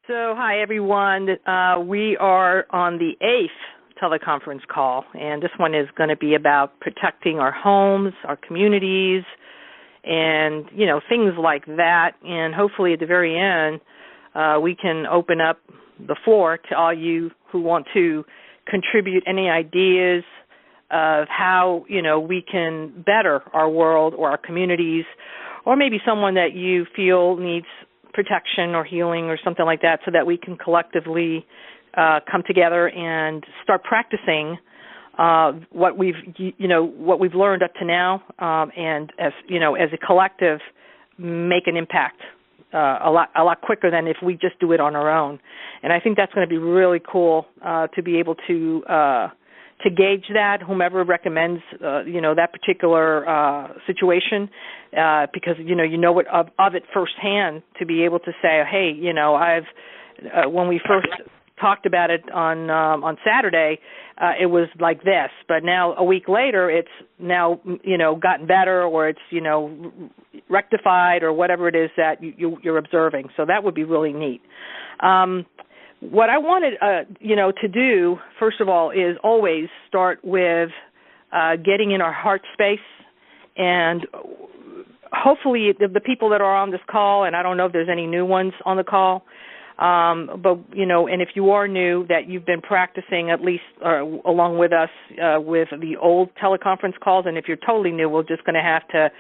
So, hi, everyone. We are on the 8th teleconference call, and this one is going to be about protecting our homes, our communities, and, things like that. And hopefully at the very end, we can open up the floor to all you who want to contribute any ideas of how, we can better our world or our communities, or maybe someone that you feel needs protection or healing or something like that, so that we can collectively come together and start practicing what we've learned up to now, and as a collective, make an impact a lot quicker than if we just do it on our own. And I think that's going to be really cool to be able to gauge that, whomever recommends, that particular situation, because, you know it of it firsthand, to be able to say, hey, when we first talked about it on Saturday, it was like this, but now a week later, it's now, gotten better, or it's, rectified, or whatever it is that you're observing. So that would be really neat. What I wanted, to do, first of all, is always start with getting in our heart space, and hopefully the people that are on this call, and I don't know if there's any new ones on the call, but, and if you are new, that you've been practicing at least along with us with the old teleconference calls, and if you're totally new, we're just going to have to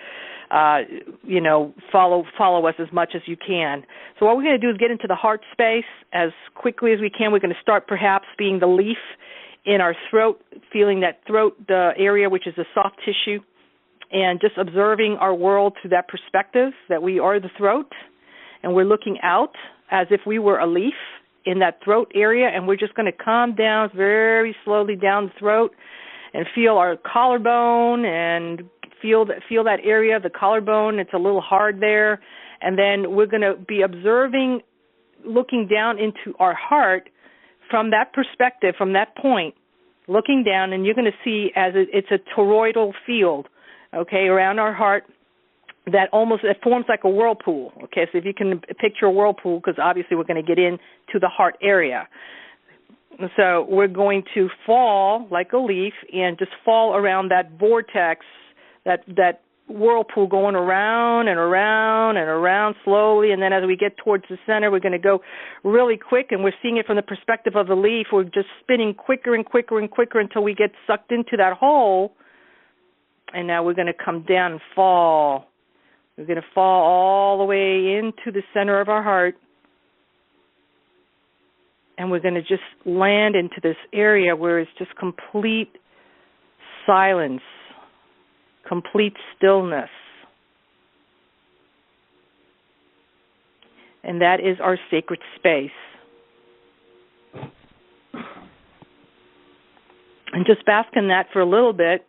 follow us as much as you can. So what we're going to do is get into the heart space as quickly as we can. We're going to start perhaps being the leaf in our throat, feeling that throat area, which is the soft tissue, and just observing our world through that perspective, that we are the throat, and we're looking out as if we were a leaf in that throat area, and we're just going to come down very slowly down the throat and feel our collarbone and feel that area of the collarbone. It's a little hard there. And then we're going to be observing, looking down into our heart from that perspective, from that point, looking down, and you're going to see as it's a toroidal field, okay, around our heart that it forms like a whirlpool, okay? So if you can picture a whirlpool, because obviously we're going to get into the heart area. So we're going to fall like a leaf and just fall around that vortex, that whirlpool, going around and around and around slowly, and then as we get towards the center, we're going to go really quick, and we're seeing it from the perspective of the leaf. We're just spinning quicker and quicker and quicker until we get sucked into that hole, and now we're going to come down and fall. We're going to fall all the way into the center of our heart, and we're going to just land into this area where it's just complete silence, complete stillness. And that is our sacred space. And just bask in that for a little bit.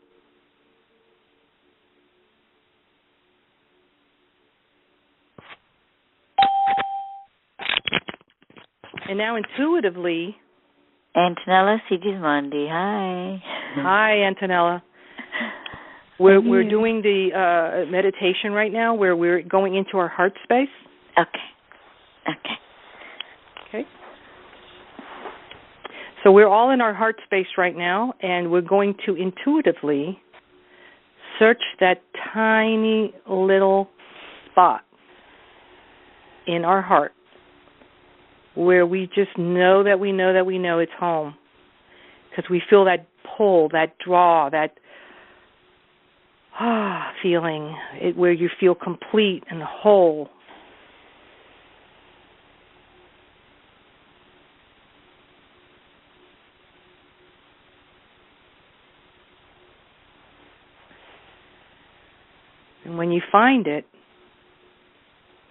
And now intuitively... Antonella Sigismondi, hi. Hi, Antonella. We're doing the meditation right now, where we're going into our heart space. Okay. So we're all in our heart space right now, and we're going to intuitively search that tiny little spot in our heart where we just know that we know that we know it's home, because we feel that pull, that draw, that feeling, where you feel complete and whole. And when you find it,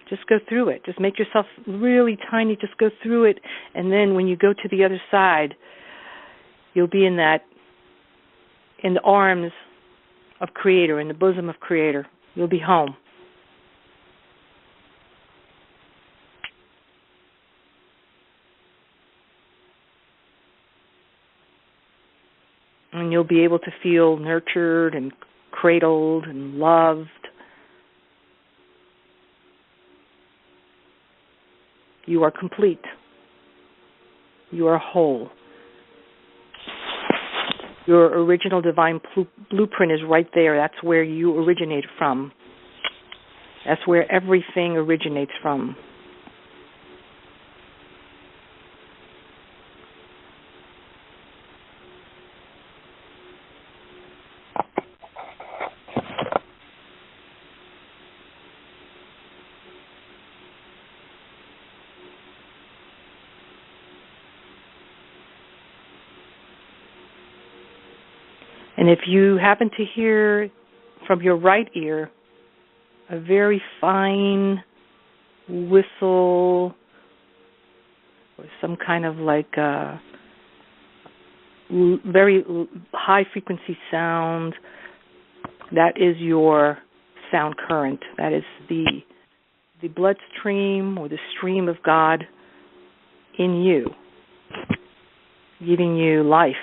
just go through it. Just make yourself really tiny. Just go through it. And then when you go to the other side, you'll be in the arms of Creator, in the bosom of Creator. You'll be home. And you'll be able to feel nurtured and cradled and loved. You are complete. You are whole. Your original divine blueprint is right there. That's where you originate from. That's where everything originates from. And if you happen to hear from your right ear a very fine whistle or some kind of like a very high frequency sound, that is your sound current. That is the bloodstream or the stream of God in you, giving you life.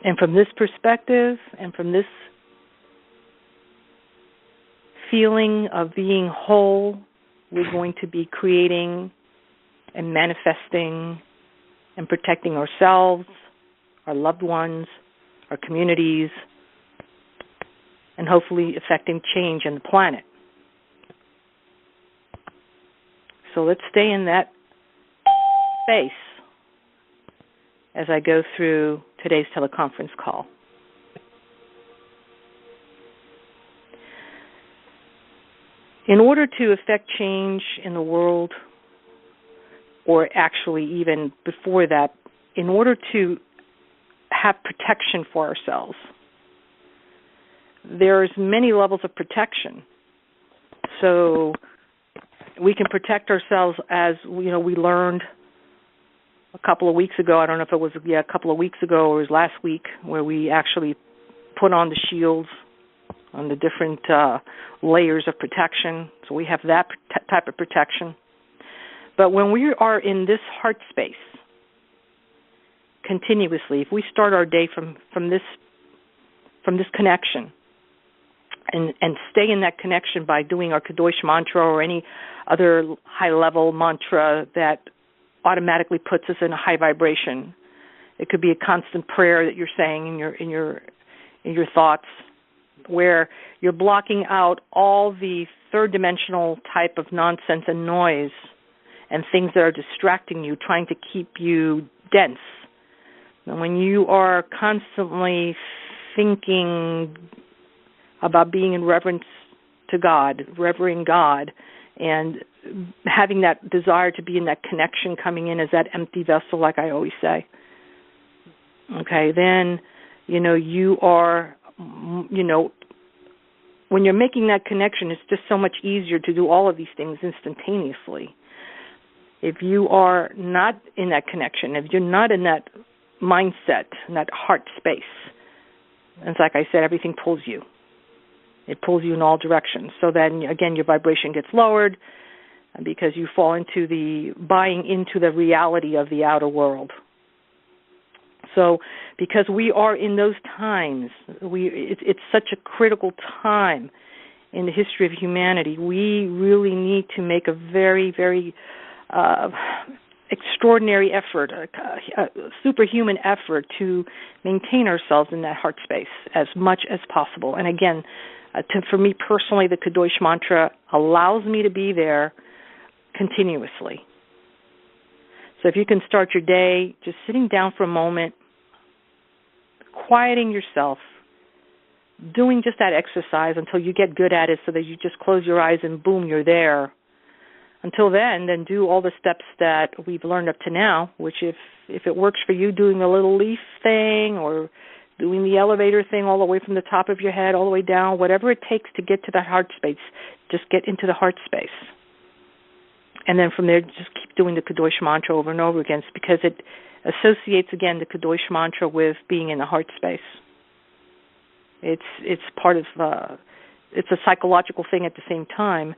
And from this perspective and from this feeling of being whole, we're going to be creating and manifesting and protecting ourselves, our loved ones, our communities, and hopefully affecting change in the planet. So let's stay in that space as I go through today's teleconference call. In order to affect change in the world, or actually even before that, in order to have protection for ourselves, there's many levels of protection. So we can protect ourselves as, we learned a couple of weeks ago. I don't know if it was a couple of weeks ago or it was last week, where we actually put on the shields on the different layers of protection. So we have that type of protection. But when we are in this heart space continuously, if we start our day from this connection and stay in that connection by doing our Kadosh mantra or any other high-level mantra that automatically puts us in a high vibration. It could be a constant prayer that you're saying in your thoughts, where you're blocking out all the third-dimensional type of nonsense and noise and things that are distracting you, trying to keep you dense. And when you are constantly thinking about being in reverence to God, revering God, and having that desire to be in that connection, coming in as that empty vessel, like I always say, okay, then, you are, when you're making that connection, it's just so much easier to do all of these things instantaneously. If you are not in that connection, if you're not in that mindset, in that heart space, it's like I said, everything pulls you. It pulls you in all directions. So then, again, your vibration gets lowered because you fall into buying into the reality of the outer world. So because we are in those times, it's such a critical time in the history of humanity, we really need to make a very, very extraordinary effort, a superhuman effort to maintain ourselves in that heart space as much as possible. And again, for me personally, the Kadosh mantra allows me to be there continuously. So if you can start your day just sitting down for a moment, quieting yourself, doing just that exercise until you get good at it so that you just close your eyes and boom, you're there. Until then do all the steps that we've learned up to now, which if it works for you, doing a little leaf thing or doing the elevator thing all the way from the top of your head all the way down, whatever it takes to get to that heart space, just get into the heart space. And then from there, just keep doing the Kadosh mantra over and over again, because it associates, again, the Kadosh mantra with being in the heart space. It's part of, it's a psychological thing at the same time.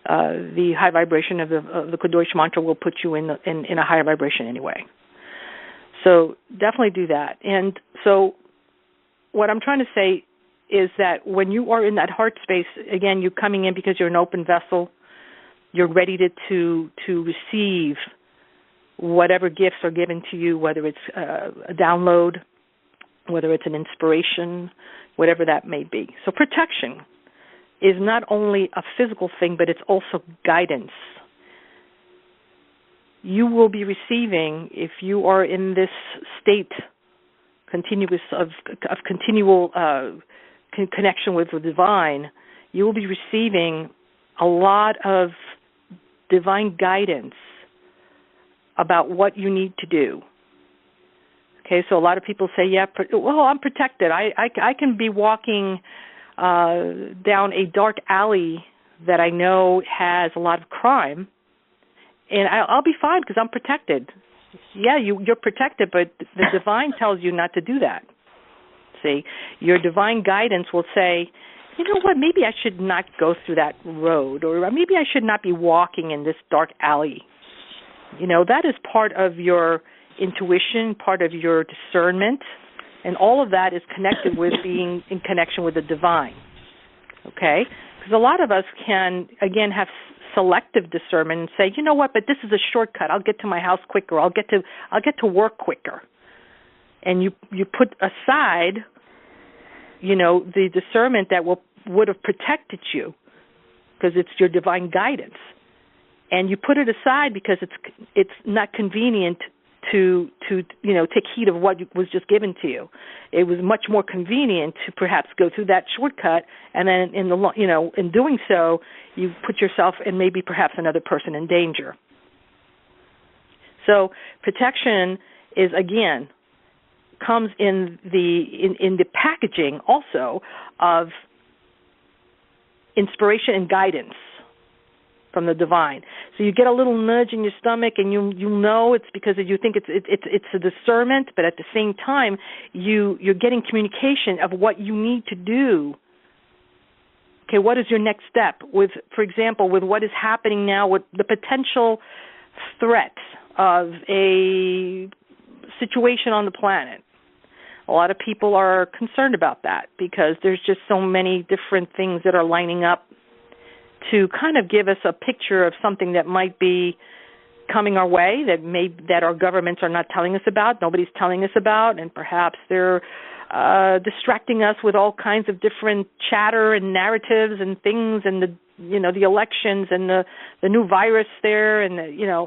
The high vibration of the Kadosh mantra will put you in a higher vibration anyway. So definitely do that. And so what I'm trying to say is that when you are in that heart space, again, you're coming in because you're an open vessel. You're ready to receive whatever gifts are given to you, whether it's a download, whether it's an inspiration, whatever that may be. So protection is not only a physical thing, but it's also guidance. You will be receiving, if you are in this state of continual connection with the divine, you will be receiving a lot of divine guidance about what you need to do. Okay, so a lot of people say, yeah, well, I'm protected. I can be walking down a dark alley that I know has a lot of crime, and I'll be fine because I'm protected. Yeah, you're protected, but the divine tells you not to do that. See, your divine guidance will say, you know what, maybe I should not go through that road, or maybe I should not be walking in this dark alley. You know, that is part of your intuition, part of your discernment, and all of that is connected with being in connection with the divine. Okay? Because a lot of us can, again, have selective discernment and say, you know what, but this is a shortcut. I'll get to my house quicker. I'll get to work quicker. And you put aside, you know, the discernment that would have protected you because it's your divine guidance. And you put it aside because it's not convenient to you know, take heed of what was just given to you. It was much more convenient to perhaps go through that shortcut, and then in doing so, you put yourself and maybe perhaps another person in danger. So protection is, again, comes in the packaging also of inspiration and guidance from the divine. So you get a little nudge in your stomach, and you know it's because you think it's a discernment, but at the same time you're getting communication of what you need to do. Okay, what is your next step with, for example, with what is happening now with the potential threat of a situation on the planet? A lot of people are concerned about that because there's just so many different things that are lining up to kind of give us a picture of something that might be coming our way that our governments are not telling us about, nobody's telling us about, and perhaps they're distracting us with all kinds of different chatter and narratives and things, and the elections and the new virus there, and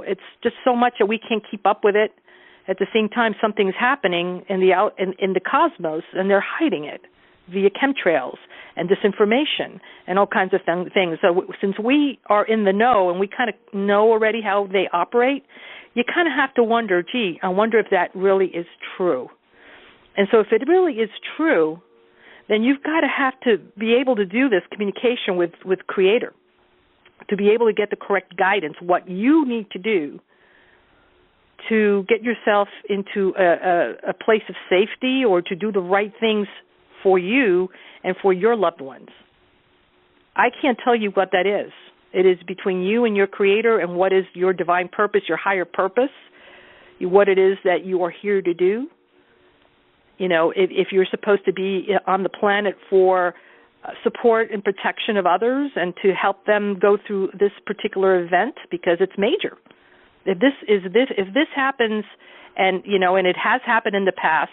it's just so much that we can't keep up with it. At the same time, something's happening in the cosmos, and they're hiding it via chemtrails and disinformation and all kinds of things. So since we are in the know and we kind of know already how they operate, you kind of have to wonder, gee, I wonder if that really is true. And so if it really is true, then you've got to have to be able to do this communication with Creator, to be able to get the correct guidance, what you need to do to get yourself into a place of safety or to do the right things for you and for your loved ones. I can't tell you what that is. It is between you and your Creator and what is your divine purpose, your higher purpose, what it is that you are here to do. If you're supposed to be on the planet for support and protection of others and to help them go through this particular event, because it's major. If this happens, and it has happened in the past,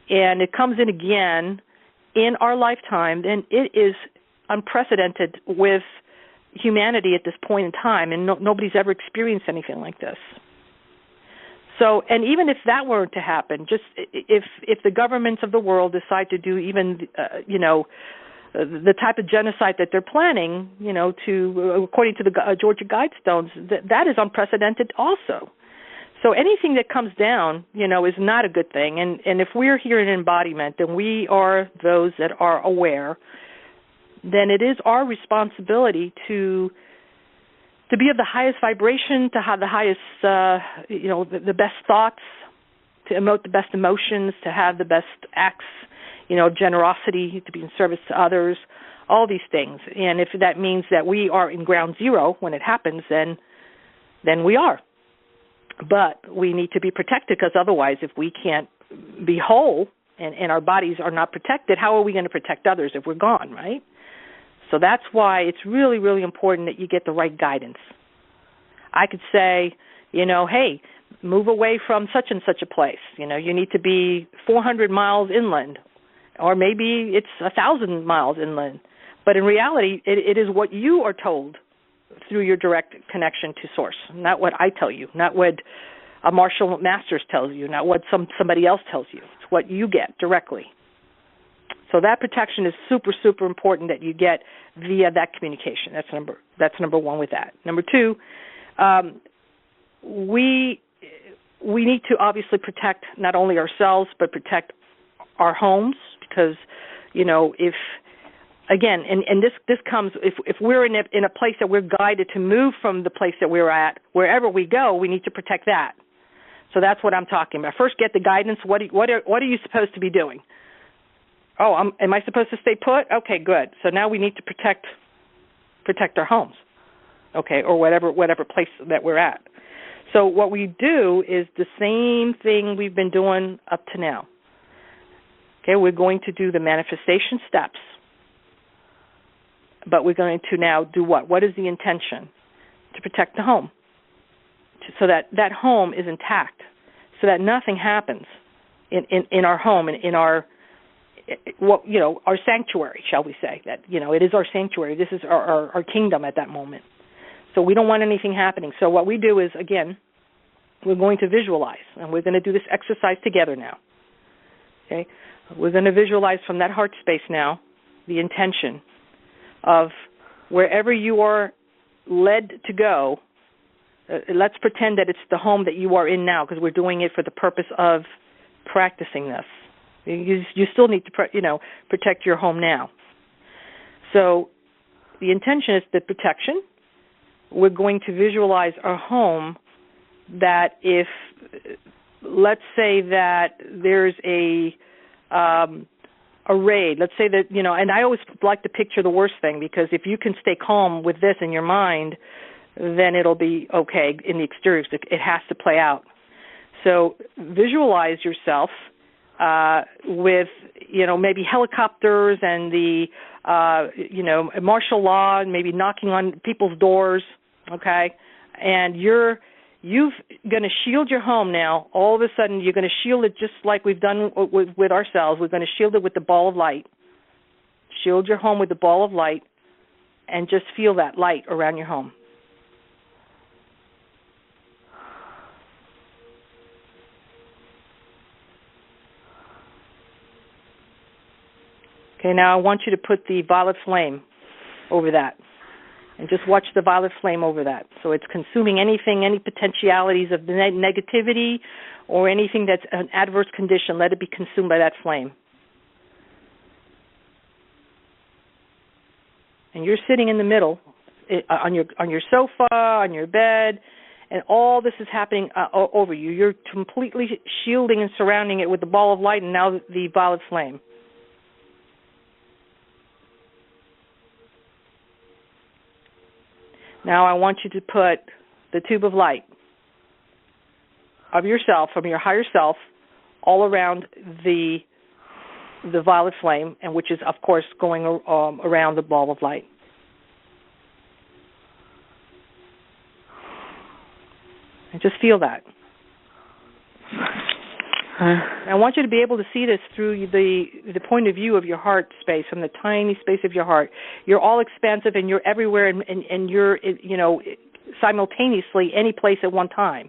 and it comes in again in our lifetime, then it is unprecedented with humanity at this point in time, and nobody's ever experienced anything like this. So, and even if that were to happen, just if the governments of the world decide to do even, the type of genocide that they're planning, according to the Georgia Guidestones, that is unprecedented also. So anything that comes down, is not a good thing. And if we're here in embodiment, and we are those that are aware, then it is our responsibility to be of the highest vibration, to have the highest, the best thoughts, to emote the best emotions, to have the best acts, generosity, to be in service to others, all these things. And if that means that we are in ground zero when it happens, then we are. But we need to be protected, because otherwise, if we can't be whole, and our bodies are not protected, how are we going to protect others if we're gone, right? So that's why it's really, really important that you get the right guidance. I could say, hey, move away from such and such a place. You need to be 400 miles inland, or maybe it's 1,000 miles inland. But in reality, it is what you are told through your direct connection to Source, not what I tell you, not what a Marshall Masters tells you, not what somebody else tells you. It's what you get directly. So that protection is super, super important that you get via that communication. That's number one with that. Number two, we need to obviously protect not only ourselves but protect our homes, because if again, and this comes if we're in a place that we're guided to move from the place that we're at, wherever we go, we need to protect that. So that's what I'm talking about. First, get the guidance. What are you supposed to be doing? Oh, am I supposed to stay put? Okay, good. So now we need to protect our homes, okay, or whatever place that we're at. So what we do is the same thing we've been doing up to now. Okay, we're going to do the manifestation steps, but we're going to now do what? What is the intention? To protect the home, so that home is intact, so that nothing happens in our home and in our our sanctuary, shall we say, that it is our sanctuary. This is our kingdom at that moment. So we don't want anything happening. So what we do is, again, we're going to visualize, and we're going to do this exercise together now. Okay, we're going to visualize from that heart space now the intention of wherever you are led to go. Let's pretend that it's the home that you are in now, because we're doing it for the purpose of practicing this. You still need to protect your home now. So the intention is the protection. We're going to visualize a home that if, let's say that there's a raid, let's say that, and I always like to picture the worst thing, because if you can stay calm with this in your mind, then it'll be okay in the exterior. It has to play out. So visualize yourself with, maybe helicopters and the, martial law, and maybe knocking on people's doors, okay? And you're going to shield your home now. All of a sudden, you're going to shield it just like we've done with ourselves. We're going to shield it with the ball of light. Shield your home with the ball of light, and just feel that light around your home. Okay, now I want you to put the violet flame over that, and just watch the violet flame over that. So it's consuming anything, any potentialities of the negativity or anything that's an adverse condition. Let it be consumed by that flame. And you're sitting in the middle on your sofa, on your bed, and all this is happening over you. You're completely shielding and surrounding it with the ball of light, and now the violet flame. Now I want you to put the tube of light of yourself, from your higher self, all around the violet flame, and which is, of course, going around the ball of light. And just feel that. I want you to be able to see this through the point of view of your heart space, from the tiny space of your heart. You're all expansive, and you're everywhere, and you're simultaneously any place at one time.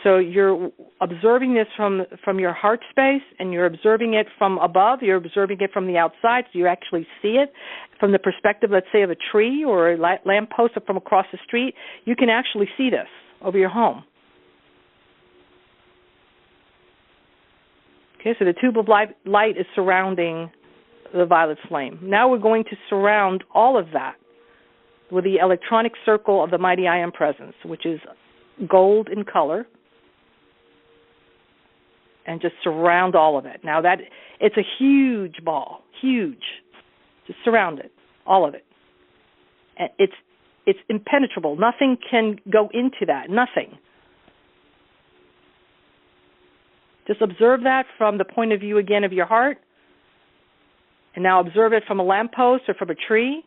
So you're observing this from your heart space, and you're observing it from above. You're observing it from the outside, so you actually see it from the perspective, let's say, of a tree or a lamppost from across the street. You can actually see this over your home. Okay, so the tube of light is surrounding the violet flame. Now we're going to surround all of that with the electronic circle of the mighty I Am Presence, which is gold in color, and just surround all of it. Now it's a huge ball, huge. Just surround it, all of it. And it's impenetrable. Nothing can go into that. Nothing. Just observe that from the point of view, again, of your heart. And now observe it from a lamppost or from a tree.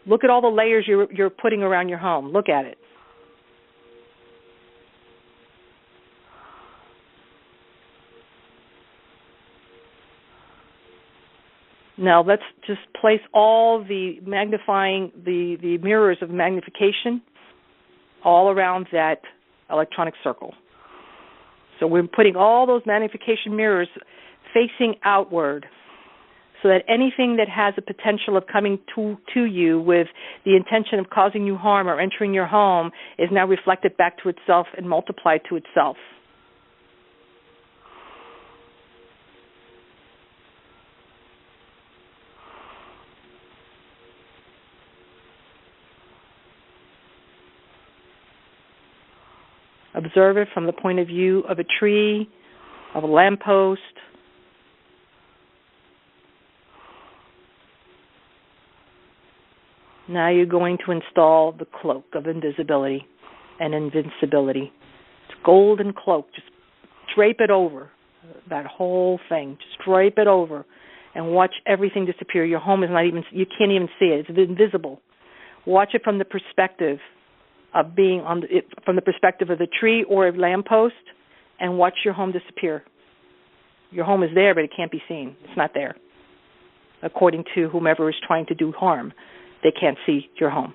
Look at all the layers you're putting around your home. Look at it. Now let's just place all the the mirrors of magnification all around that electronic circle. So we're putting all those magnification mirrors facing outward so that anything that has a potential of coming to you with the intention of causing you harm or entering your home is now reflected back to itself and multiplied to itself. Observe it from the point of view of a tree, of a lamppost. Now you're going to install the cloak of invisibility and invincibility. It's golden cloak. Just drape it over, that whole thing. Just drape it over and watch everything disappear. Your home is not even, you can't even see it. It's invisible. Watch it from the perspective of being from the perspective of the tree or a lamppost, and watch your home disappear. Your home is there, but it can't be seen. It's not there. According to whomever is trying to do harm, they can't see your home.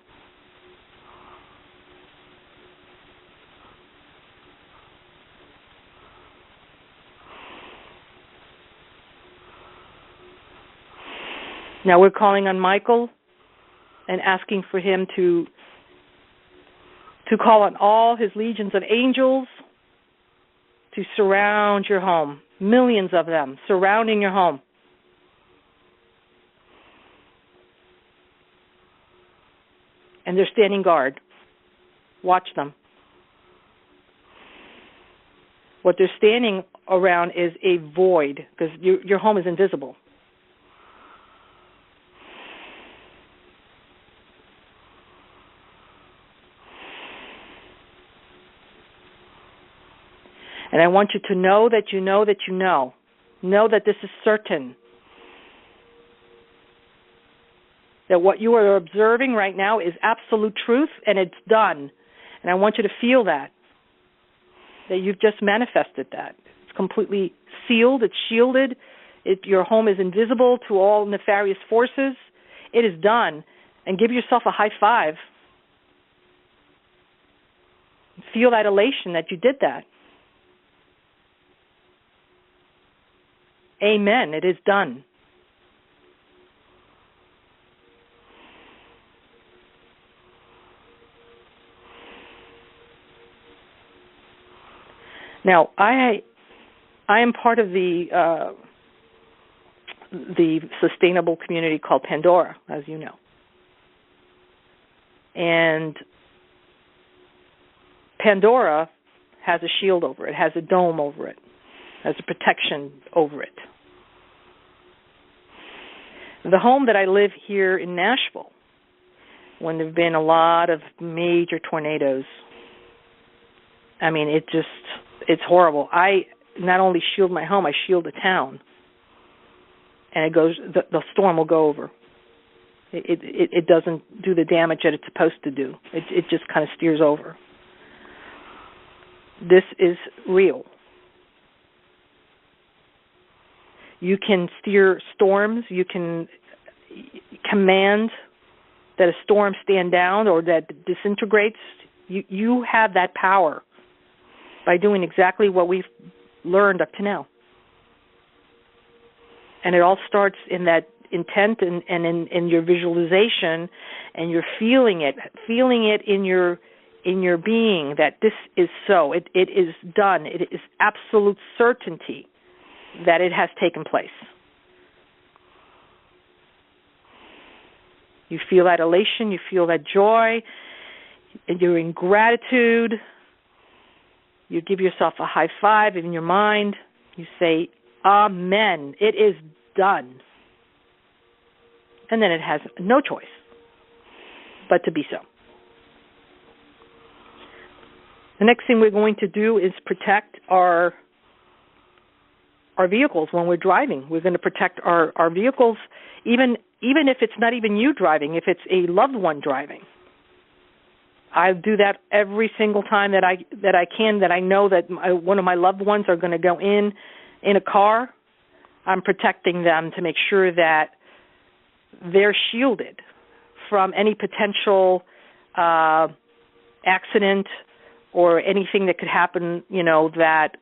Now we're calling on Michael and asking for him to call on all his legions of angels to surround your home. Millions of them surrounding your home. And they're standing guard. Watch them. What they're standing around is a void, because your home is invisible. And I want you to know that you know that you know. Know that this is certain. That what you are observing right now is absolute truth, and it's done. And I want you to feel that you've just manifested that. It's completely sealed. It's shielded. Your home is invisible to all nefarious forces. It is done. And give yourself a high five. Feel that elation that you did that. Amen. It is done. Now, I am part of the sustainable community called Pandora, as you know. And Pandora has a shield over it, has a dome over it, has a protection over it. The home that I live here in Nashville, when there have been a lot of major tornadoes, I mean, it's horrible. I not only shield my home, I shield the town. And it goes, the storm will go over. It doesn't do the damage that it's supposed to do. It just kind of steers over. This is real. You can steer storms. You can command that a storm stand down or that disintegrates. You have that power by doing exactly what we've learned up to now. And it all starts in that intent and in your visualization, and you're feeling it in your being that this is so. It is done. It is absolute certainty that it has taken place. You feel that elation, you feel that joy, and you're in gratitude. You give yourself a high five in your mind. You say, Amen. It is done. And then it has no choice but to be so. The next thing we're going to do is protect our our vehicles when we're driving. We're going to protect our vehicles, even if it's not even you driving, if it's a loved one driving. I do that every single time that I can, that I know that one of my loved ones are going to go in a car. I'm protecting them to make sure that they're shielded from any potential accident or anything that could happen, that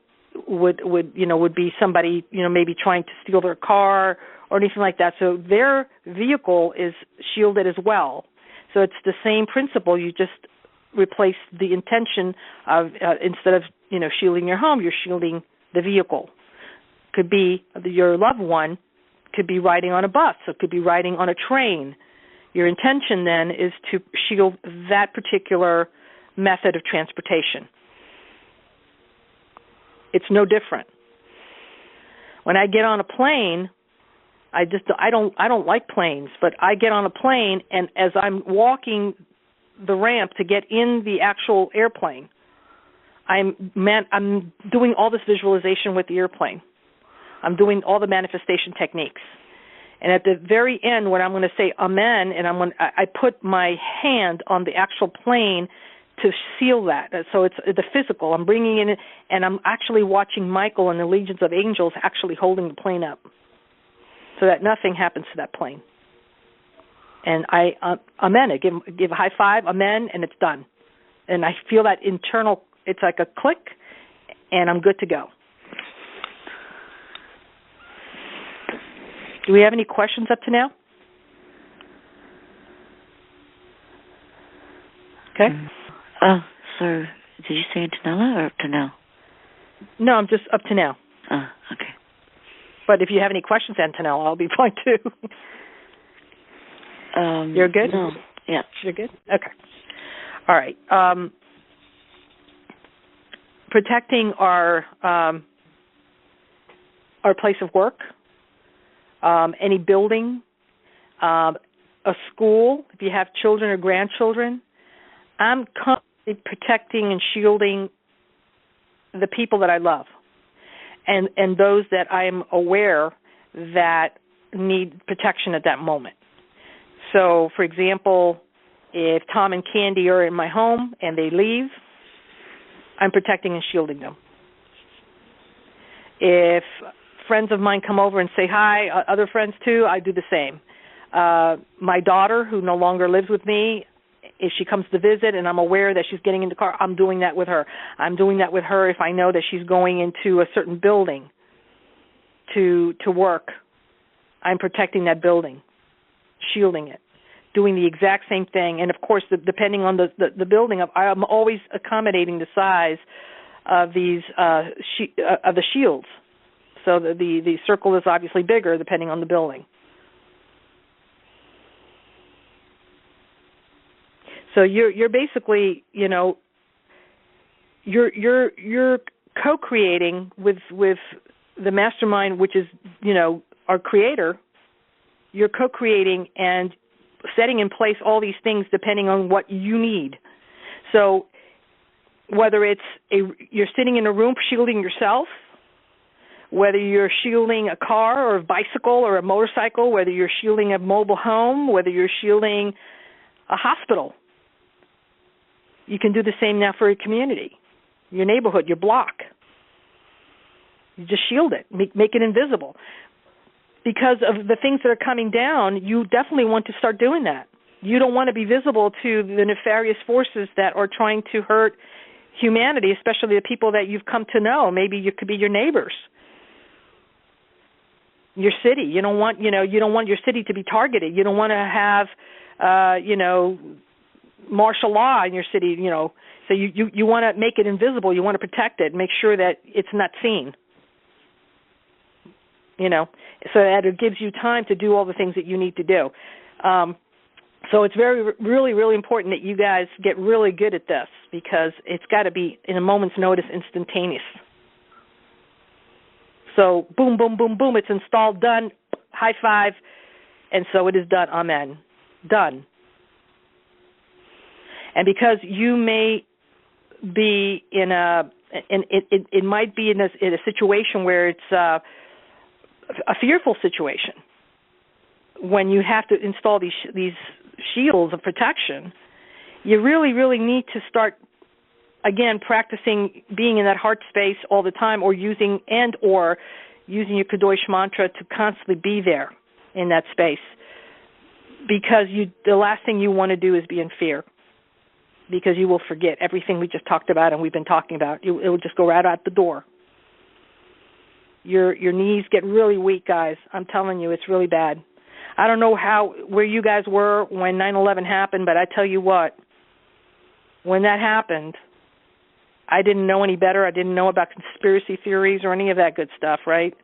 would be somebody, maybe trying to steal their car or anything like that. So their vehicle is shielded as well. So it's the same principle. You just replace the intention of, instead of, shielding your home, you're shielding the vehicle. Could be your loved one, could be riding on a bus, it could be riding on a train. Your intention then is to shield that particular method of transportation. It's no different. When I get on a plane, I don't like planes, but I get on a plane, and as I'm walking the ramp to get in the actual airplane, I'm doing all this visualization with the airplane. I'm doing all the manifestation techniques. And at the very end, when I'm going to say amen, and I put my hand on the actual plane to seal that. So it's the physical. I'm bringing in, and I'm actually watching Michael and the legions of angels actually holding the plane up so that nothing happens to that plane. And I amen it, give a high five, amen, and it's done. And I feel that internal, it's like a click, and I'm good to go. Do we have any questions up to now? Okay. So did you say Antonella or up to now? No, I'm just up to now. Okay. But if you have any questions, Antonella, I'll be fine too. You're good? No. Yeah. You're good? Okay. All right. Protecting our place of work, any building, a school, if you have children or grandchildren. I'm constantly protecting and shielding the people that I love and those that I am aware that need protection at that moment. So, for example, if Tom and Candy are in my home and they leave, I'm protecting and shielding them. If friends of mine come over and say hi, other friends too, I do the same. My daughter, who no longer lives with me, if she comes to visit and I'm aware that she's getting in the car, I'm doing that with her. I'm doing that with her if I know that she's going into a certain building to work. I'm protecting that building, shielding it, doing the exact same thing. And, of course, depending on the building, I'm always accommodating the size of these of the shields. So the circle is obviously bigger depending on the building. So you're basically, you're co-creating with the mastermind, which is, our creator. You're co-creating and setting in place all these things depending on what you need. So whether it's you're sitting in a room shielding yourself, whether you're shielding a car or a bicycle or a motorcycle, whether you're shielding a mobile home, whether you're shielding a hospital, you can do the same now for your community, your neighborhood, your block. You just shield it, make it invisible. Because of the things that are coming down, you definitely want to start doing that. You don't want to be visible to the nefarious forces that are trying to hurt humanity, especially the people that you've come to know. Maybe you could be your neighbors, your city. You don't want your city to be targeted. You don't want to have, martial law in your city. So you want to make it invisible. You want to protect it, make sure that it's not seen. So that it gives you time to do all the things that you need to do. So it's really, really important that you guys get really good at this because it's got to be in a moment's notice, instantaneous. So boom, boom, boom, boom, it's installed, done, high five, and so it is done, amen, done. And because you may be in a and it might be in a situation where it's a fearful situation when you have to install these shields of protection. You really, really need to start, again, practicing being in that heart space all the time, or using your Kadosh mantra to constantly be there in that space, because the last thing you want to do is be in fear, because you will forget everything we just talked about and we've been talking about. It will just go right out the door. Your knees get really weak, guys. I'm telling you, it's really bad. I don't know where you guys were when 9/11 happened, but I tell you what, when that happened, I didn't know any better. I didn't know about conspiracy theories or any of that good stuff, right?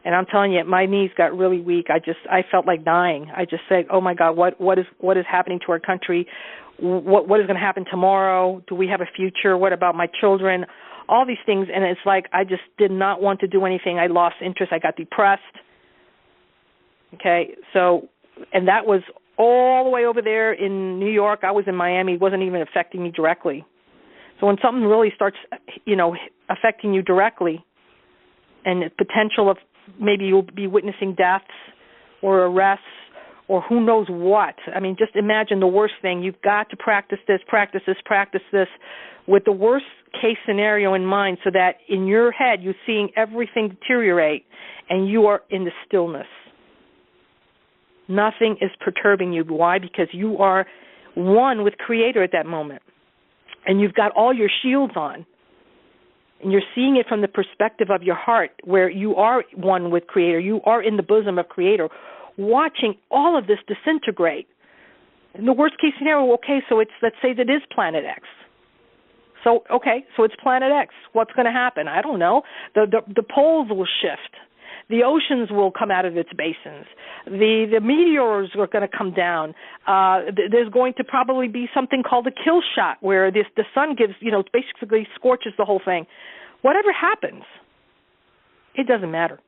And I'm telling you, my knees got really weak. I felt like dying. I just said, "Oh my God, what is happening to our country? What is going to happen tomorrow? Do we have a future? What about my children?" All these things, and it's like I just did not want to do anything. I lost interest. I got depressed. Okay, so, and that was all the way over there in New York. I was in Miami. It wasn't even affecting me directly. So when something really starts, affecting you directly, and the potential of maybe you'll be witnessing deaths or arrests or who knows what. I mean, just imagine the worst thing. You've got to practice this with the worst case scenario in mind, so that in your head you're seeing everything deteriorate and you are in the stillness. Nothing is perturbing you. Why? Because you are one with Creator at that moment. And you've got all your shields on. And you're seeing it from the perspective of your heart, where you are one with Creator. You are in the bosom of Creator, watching all of this disintegrate. In the worst case scenario, okay, so let's say that is Planet X. So it's Planet X. What's going to happen? I don't know. The poles will shift. The oceans will come out of its basins. The meteors are going to come down. There's going to probably be something called a kill shot, where the sun gives, basically scorches the whole thing. Whatever happens, it doesn't matter,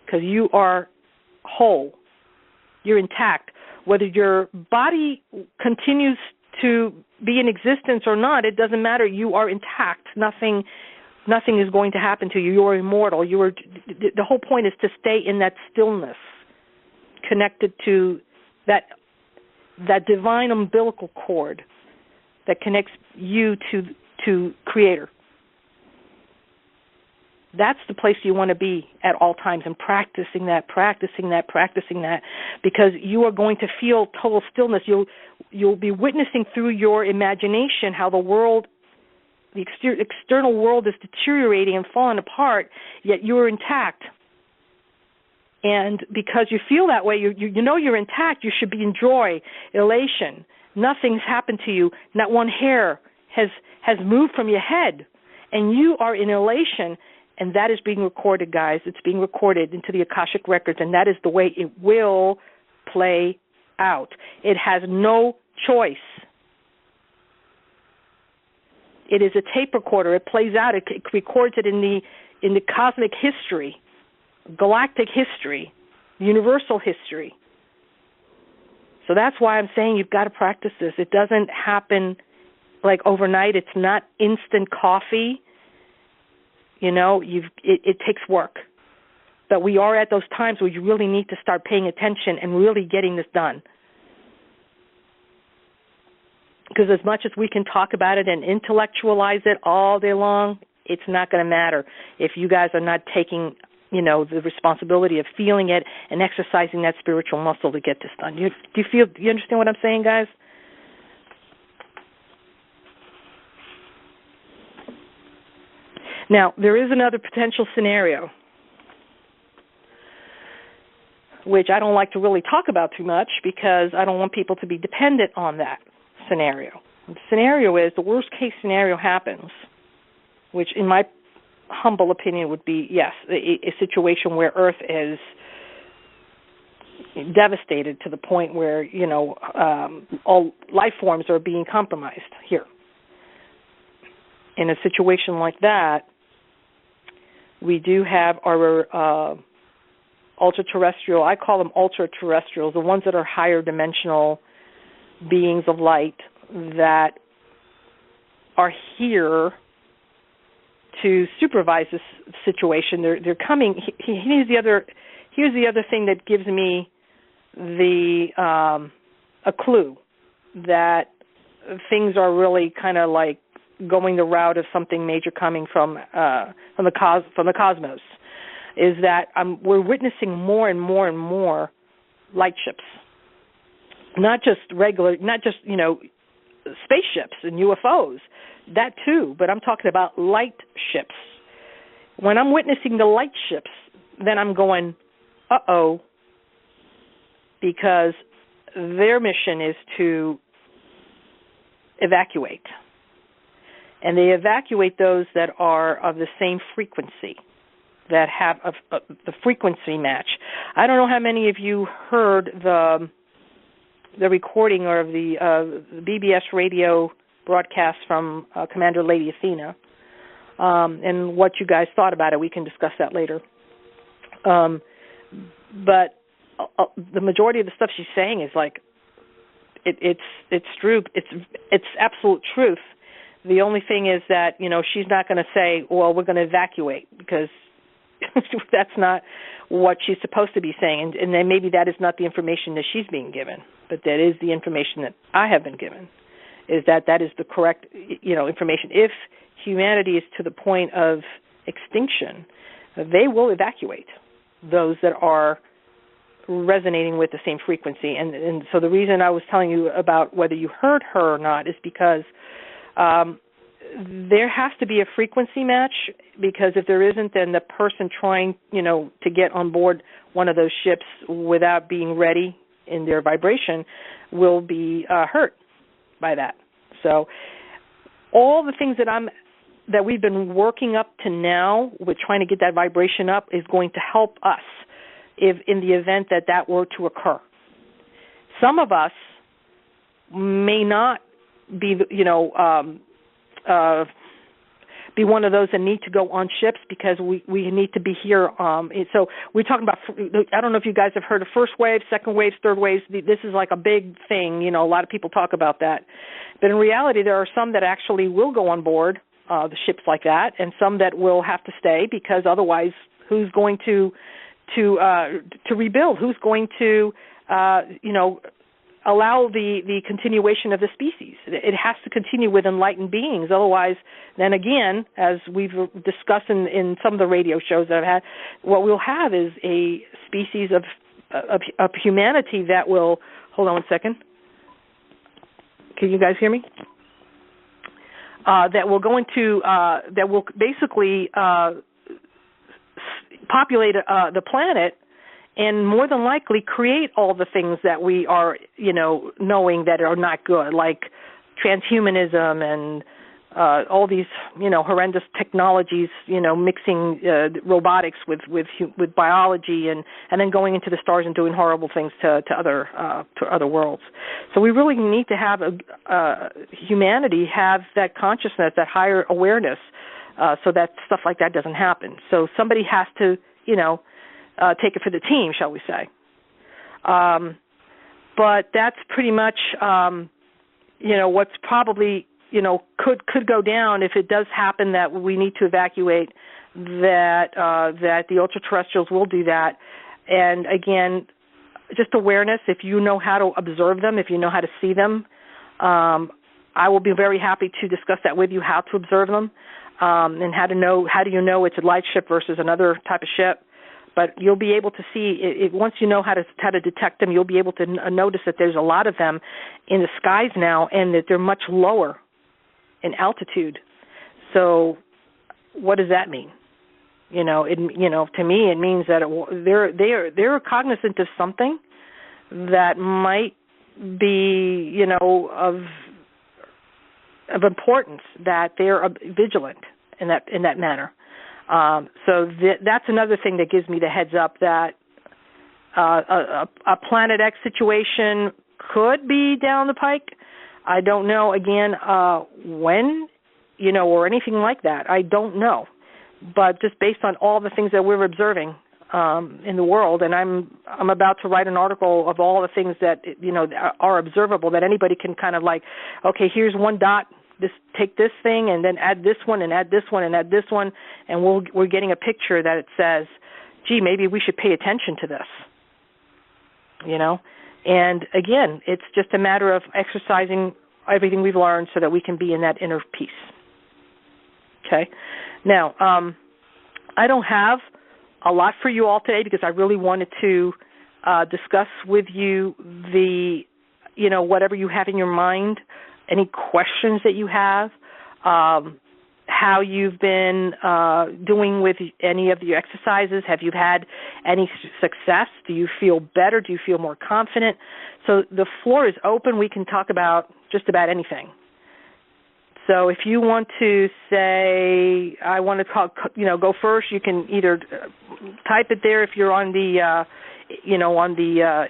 because you are whole. You're intact. Whether your body continues to be in existence or not, it doesn't matter. You are intact. Nothing is going to happen to you. You are immortal. The whole point is to stay in that stillness, connected to that divine umbilical cord that connects you to Creator. That's the place you want to be at all times, and practicing that, because you are going to feel total stillness. You'll be witnessing through your imagination how the world, the external world, is deteriorating and falling apart, yet you're intact. And because you feel that way, you know you're intact, you should be in joy, elation. Nothing's happened to you. Not one hair has moved from your head. And you are in elation, and that is being recorded, guys. It's being recorded into the Akashic Records, and that is the way it will play out. It has no choice. It is a tape recorder. It plays out. It records it in the cosmic history, galactic history, universal history. So that's why I'm saying you've got to practice this. It doesn't happen like overnight. It's not instant coffee. It takes work. But we are at those times where you really need to start paying attention and really getting this done. Because as much as we can talk about it and intellectualize it all day long, it's not going to matter if you guys are not taking, the responsibility of feeling it and exercising that spiritual muscle to get this done. Do you understand what I'm saying, guys? Now, there is another potential scenario, which I don't like to really talk about too much, because I don't want people to be dependent on that scenario. The scenario is the worst case scenario happens, which in my humble opinion would be, yes, a situation where Earth is devastated to the point where, all life forms are being compromised here. In a situation like that, we do have our ultra-terrestrial, I call them ultra-terrestrials, the ones that are higher dimensional beings of light that are here to supervise this situation. They're coming. Here's the other thing that gives me a clue that things are really kind of like going the route of something major coming from the cosmos. Is that we're witnessing more and more and more light ships, not just spaceships and UFOs, that too, but I'm talking about light ships. When I'm witnessing the light ships, then I'm going, uh-oh, because their mission is to evacuate. And they evacuate those that are of the same frequency, that have the frequency match. I don't know how many of you heard the recording or the BBS radio broadcast from Commander Lady Athena, and what you guys thought about it. We can discuss that later. But the majority of the stuff she's saying is like, it's true. It's absolute truth. The only thing is that, she's not going to say, well, we're going to evacuate, because that's not what she's supposed to be saying. And then maybe that is not the information that she's being given, but that is the information that I have been given, is that is the correct, information. If humanity is to the point of extinction, they will evacuate those that are resonating with the same frequency. And so the reason I was telling you about whether you heard her or not is because there has to be a frequency match, because if there isn't, then the person trying, to get on board one of those ships without being ready in their vibration will be hurt by that. So all the things that we've been working up to now with trying to get that vibration up is going to help us if in the event that were to occur. Some of us may not be, be one of those that need to go on ships, because we need to be here. So we're talking about, I don't know if you guys have heard of first wave, second waves, third waves. This is like a big thing. A lot of people talk about that. But in reality, there are some that actually will go on board the ships like that, and some that will have to stay, because otherwise who's going to rebuild? Who's going to, allow the continuation of the species? It has to continue with enlightened beings. Otherwise, then again, as we've discussed in some of the radio shows that I've had, what we'll have is a species of humanity that will, hold on one second. Can you guys hear me? That will go into, that will basically populate the planet, and more than likely create all the things that we are, knowing that are not good, like transhumanism and all these, horrendous technologies, mixing robotics with biology, and then going into the stars and doing horrible things to other worlds. So we really need to have humanity have that consciousness, that higher awareness, so that stuff like that doesn't happen. So somebody has to, take it for the team, shall we say. But that's pretty much, what's probably, could go down if it does happen that we need to evacuate, that the ultra-terrestrials will do that. And again, just awareness, if you know how to observe them, if you know how to see them, I will be very happy to discuss that with you, how to observe them, and how do you know it's a light ship versus another type of ship. But you'll be able to see, once you know how to detect them, you'll be able to notice that there's a lot of them in the skies now, and that they're much lower in altitude. So what does that mean? To me, it means that they're cognizant of something that might be, of importance, that they're vigilant in that manner. So that's another thing that gives me the heads up that a Planet X situation could be down the pike. I don't know, again, when, or anything like that. I don't know. But just based on all the things that we're observing in the world, and I'm about to write an article of all the things that, are observable, that anybody can kind of like, okay, here's one dot take this thing and then add this one and add this one and add this one, and we're getting a picture that it says, gee, maybe we should pay attention to this, And, again, it's just a matter of exercising everything we've learned so that we can be in that inner peace. Okay? Now, I don't have a lot for you all today because I really wanted to discuss with you whatever you have in your mind, any questions that you have, how you've been doing with any of your exercises. Have you had any success? Do you feel better? Do you feel more confident? So the floor is open. We can talk about just about anything. So if you want to say, I want to go first, you can either type it there if you're on the, on the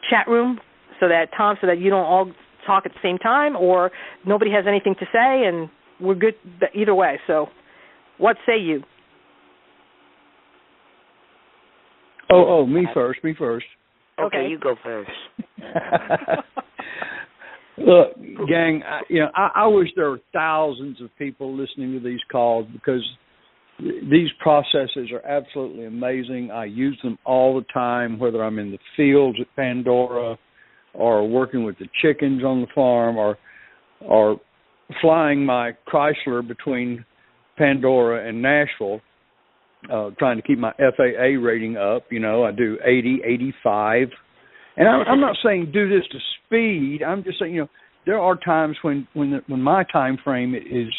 chat room, so that you don't all talk at the same time, or nobody has anything to say, and we're good either way. So what say you? Me first. Okay, you go first. Look, gang, I wish there were thousands of people listening to these calls because these processes are absolutely amazing. I use them all the time, whether I'm in the fields at Pandora or working with the chickens on the farm or flying my Chrysler between Pandora and Nashville, trying to keep my FAA rating up. I do 80, 85. And I'm not saying do this to speed. I'm just saying, there are times when my time frame is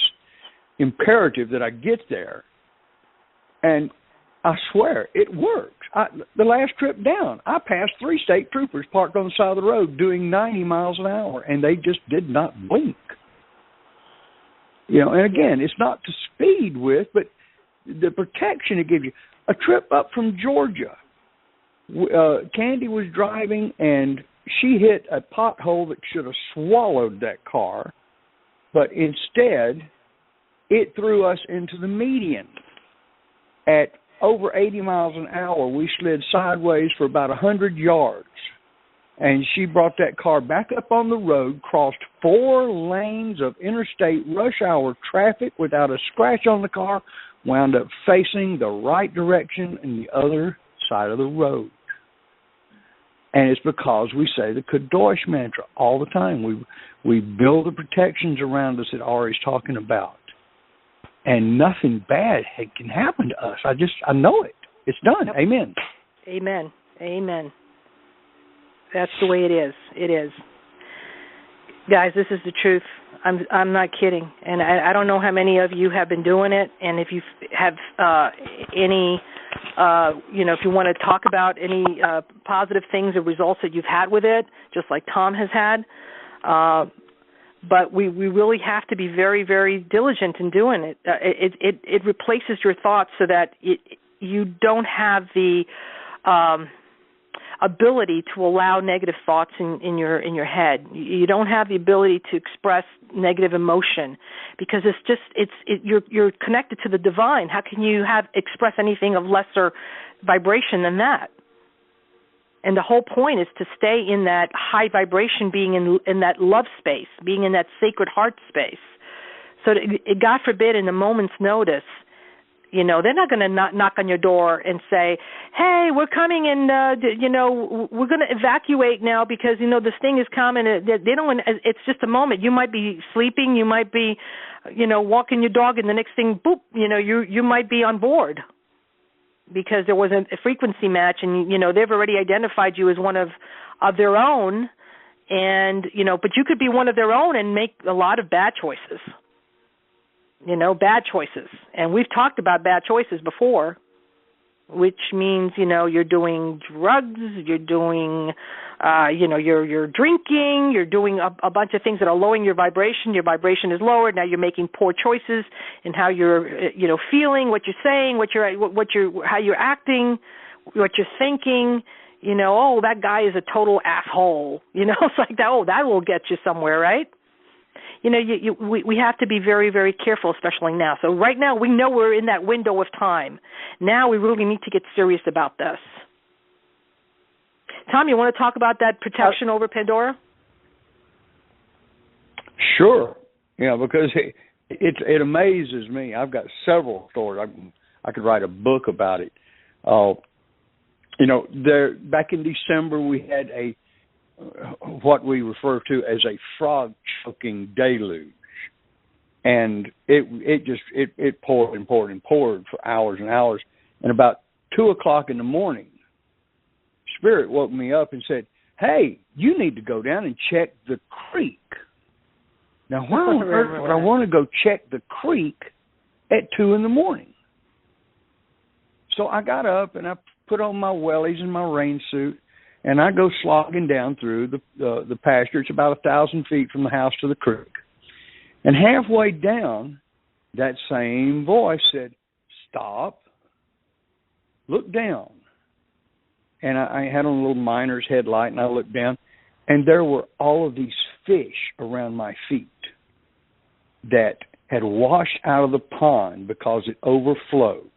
imperative that I get there. And I swear, it works. The last trip down, I passed 3 state troopers parked on the side of the road doing 90 miles an hour, and they just did not blink. And again, it's not to speed with, but the protection it gives you. A trip up from Georgia, Candy was driving, and she hit a pothole that should have swallowed that car, but instead, it threw us into the median. At over 80 miles an hour, we slid sideways for about 100 yards, and she brought that car back up on the road, crossed 4 lanes of interstate rush hour traffic without a scratch on the car, wound up facing the right direction in the other side of the road. And it's because we say the Kadosh mantra all the time. We build the protections around us that Ari's talking about. And nothing bad can happen to us. I know it. It's done. Yep. Amen. Amen. That's the way it is. It is. Guys, this is the truth. I'm not kidding. And I don't know how many of you have been doing it. And if you have any, if you want to talk about any positive things or results that you've had with it, just like Tom has had, but we really have to be very, very diligent in doing it. It replaces your thoughts so that you don't have the ability to allow negative thoughts in your head. You don't have the ability to express negative emotion because you're connected to the divine. How can you express anything of lesser vibration than that? And the whole point is to stay in that high vibration, being in that love space, being in that sacred heart space. So that, God forbid, in a moment's notice, they're not going to knock on your door and say, hey, we're coming and, we're going to evacuate now because, this thing is coming. They don't. It's just a moment. You might be sleeping. You might be, walking your dog, and the next thing, boop, you might be on board because there was a frequency match, and, they've already identified you as one of their own, and, but you could be one of their own and make a lot of bad choices. Bad choices. And we've talked about bad choices before, which means, you're doing drugs, you're doing, you're drinking, you're doing a bunch of things that are lowering your vibration. Your vibration is lowered. Now you're making poor choices in how you're, feeling, what you're saying, how you're acting, what you're thinking. That guy is a total asshole. It's like that. That will get you somewhere, right? We have to be very, very careful, especially now. So right now we know we're in that window of time. Now we really need to get serious about this. Tom, you want to talk about that protection over Pandora? Sure. because it amazes me. I've got several stories. I could write a book about it. There back in December we had what we refer to as a frog choking deluge, and it poured and poured and poured for hours and hours. And about 2:00 in the morning, Spirit woke me up and said, "Hey, you need to go down and check the creek." Now, why on earth would I want to go check the creek at 2 a.m? So I got up and I put on my wellies and my rain suit, and I go slogging down through the pasture. It's about 1,000 feet from the house to the creek. And halfway down, that same voice said, "Stop, look down." And I had on a little miner's headlight, and I looked down, and there were all of these fish around my feet that had washed out of the pond because it overflowed.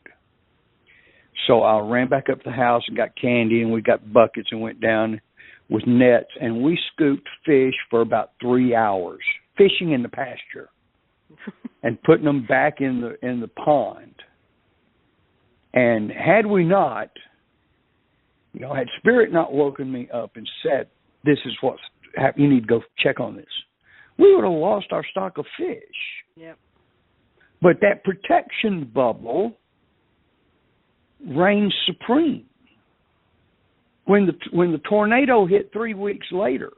So I ran back up to the house and got candy, and we got buckets and went down with nets, and we scooped fish for about 3 hours, fishing in the pasture and putting them back in the pond. And had we not, had Spirit not woken me up and said, "This is what's happening, you need to go check on this," we would have lost our stock of fish. Yep. But that protection bubble reigned supreme. When the tornado hit 3 weeks later,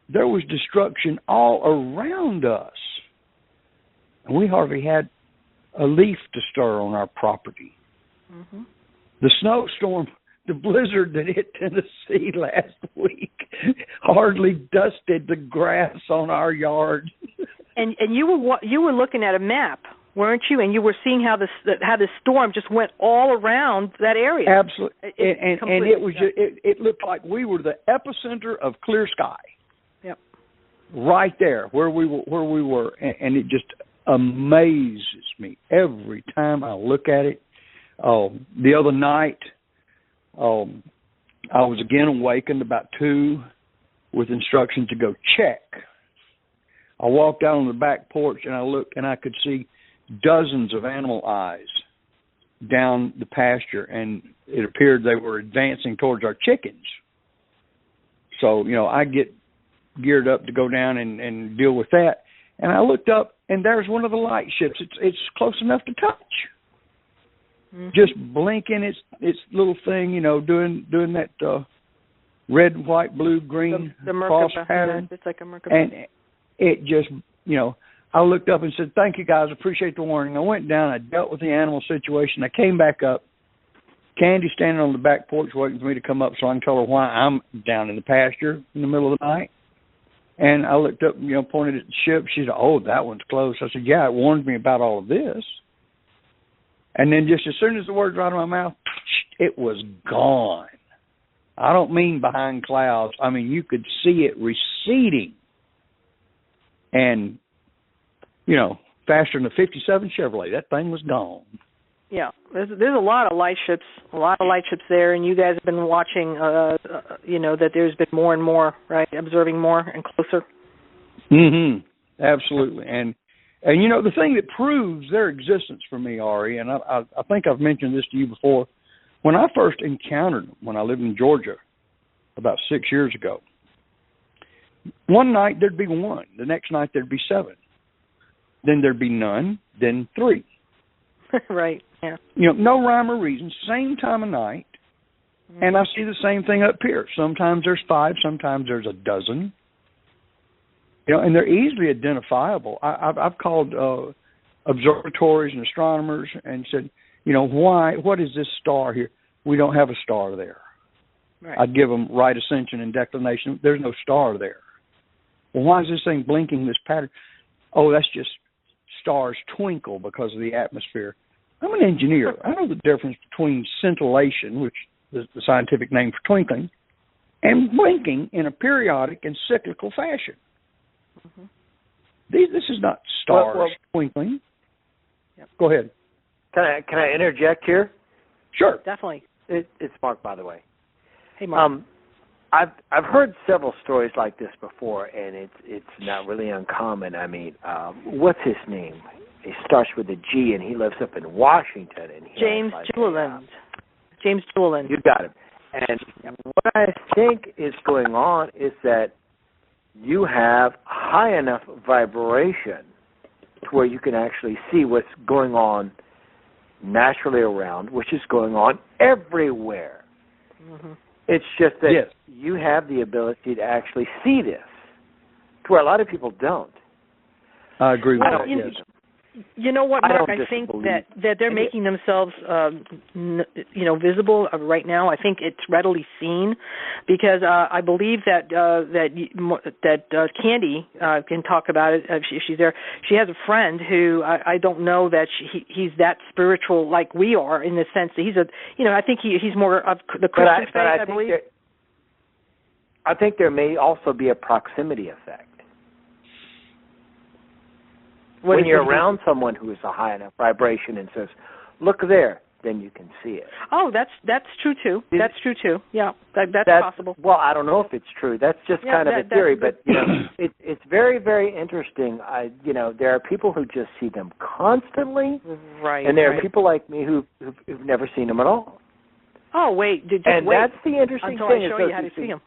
there was destruction all around us. And we hardly had a leaf to stir on our property. Mm-hmm. The snowstorm, the blizzard that hit Tennessee last week hardly dusted the grass on our yard. And you were looking at a map, weren't you? And you were seeing how the storm just went all around that area. Absolutely, and it was it looked like we were the epicenter of clear sky. Yep. Right there where we were, and it just amazes me every time I look at it. The other night, I was again awakened about 2 with instructions to go check. I walked out on the back porch and I looked, and I could see dozens of animal eyes down the pasture, and it appeared they were advancing towards our chickens. So, I get geared up to go down and deal with that. And I looked up, and there's one of the light ships. It's close enough to touch. Mm-hmm. Just blinking its little thing, doing that red, white, blue, green the cross Merkaba pattern. It's like a Merkaba. And it just, I looked up and said, "Thank you, guys. Appreciate the warning." I went down. I dealt with the animal situation. I came back up. Candy's standing on the back porch waiting for me to come up so I can tell her why I'm down in the pasture in the middle of the night. And I looked up, pointed at the ship. She said, "Oh, that one's close." I said, "Yeah, it warned me about all of this." And then just as soon as the words were out of my mouth, it was gone. I don't mean behind clouds. I mean, you could see it receding. And, faster than a 57 Chevrolet. That thing was gone. Yeah, there's a lot of light ships there, and you guys have been watching, that there's been more and more, right, observing more and closer. Mm-hmm. Absolutely. And the thing that proves their existence for me, Ari, and I think I've mentioned this to you before, when I first encountered them, when I lived in Georgia about 6 years ago, one night there'd be one. The next night there'd be 7. Then there'd be none. Then 3. Right, yeah. No rhyme or reason. Same time of night. Mm-hmm. And I see the same thing up here. Sometimes there's 5. Sometimes there's a dozen. And they're easily identifiable. I've called observatories and astronomers and said, why? What is this star here? We don't have a star there. Right. I'd give them right ascension and declination. There's no star there. Well, why is this thing blinking this pattern? Oh, that's just stars twinkle because of the atmosphere. I'm an engineer. I know the difference between scintillation, which is the scientific name for twinkling, and blinking in a periodic and cyclical fashion. Mm-hmm. This is not stars twinkling. Yep. Go ahead. Can I interject here? Sure. Definitely. It's Mark, by the way. Hey, Mark. I've heard several stories like this before, and it's not really uncommon. I mean, what's his name? It starts with a G, and he lives up in Washington. And James Julian. James Julian. You got him. And what I think is going on is that you have high enough vibration to where you can actually see what's going on naturally around, which is going on everywhere. Mm-hmm. It's just that you have the ability to actually see this, to where a lot of people don't. I agree with that. You know what, Mark? I think that they're making themselves, visible right now. I think it's readily seen, because I believe that Candy can talk about it if she's there. She has a friend who I don't know that he's that spiritual like we are, in the sense that he's I think he's more of the Christian faith, I believe. I think there may also be a proximity effect. When you're around someone who is a high enough vibration and says, "Look there," then you can see it. Oh, that's true too. That's true too. Yeah, that's possible. Well, I don't know if it's true. That's just kind of a theory, but it's very, very interesting. There are people who just see them constantly, right? And there are people like me who've never seen them at all. Oh, wait, that's the interesting until thing. I show you how to see them.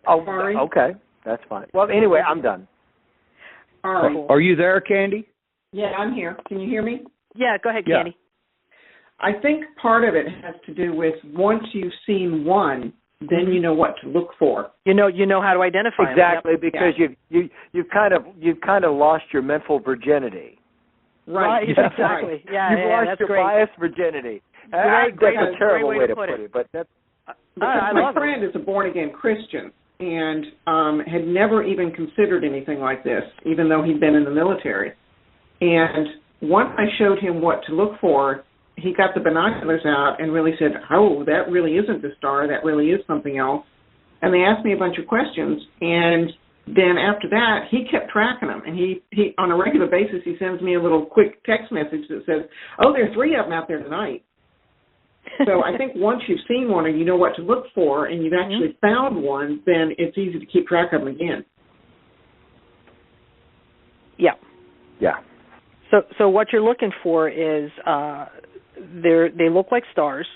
Oh, okay, that's fine. Well, anyway, I'm done. All right. Are you there, Candy? Yeah, I'm here. Can you hear me? Yeah, go ahead, Candy. I think part of it has to do with once you've seen one, then you know what to look for. You know how to identify exactly them. Because you've kind of lost your mental virginity. Right. Exactly. Yeah, you've lost your biased virginity. That's a terrible way to put it, but that's. My friend is a born-again Christian and had never even considered anything like this, even though he'd been in the military. And once I showed him what to look for, he got the binoculars out and really said, "Oh, that really isn't the star. That really is something else." And they asked me a bunch of questions, and then after that, he kept tracking them. And he on a regular basis, he sends me a little quick text message that says, "Oh, there are 3 of them out there tonight." So I think once you've seen one and you know what to look for and you've actually found one, then it's easy to keep track of them again. Yeah. Yeah. So what you're looking for is they look like stars,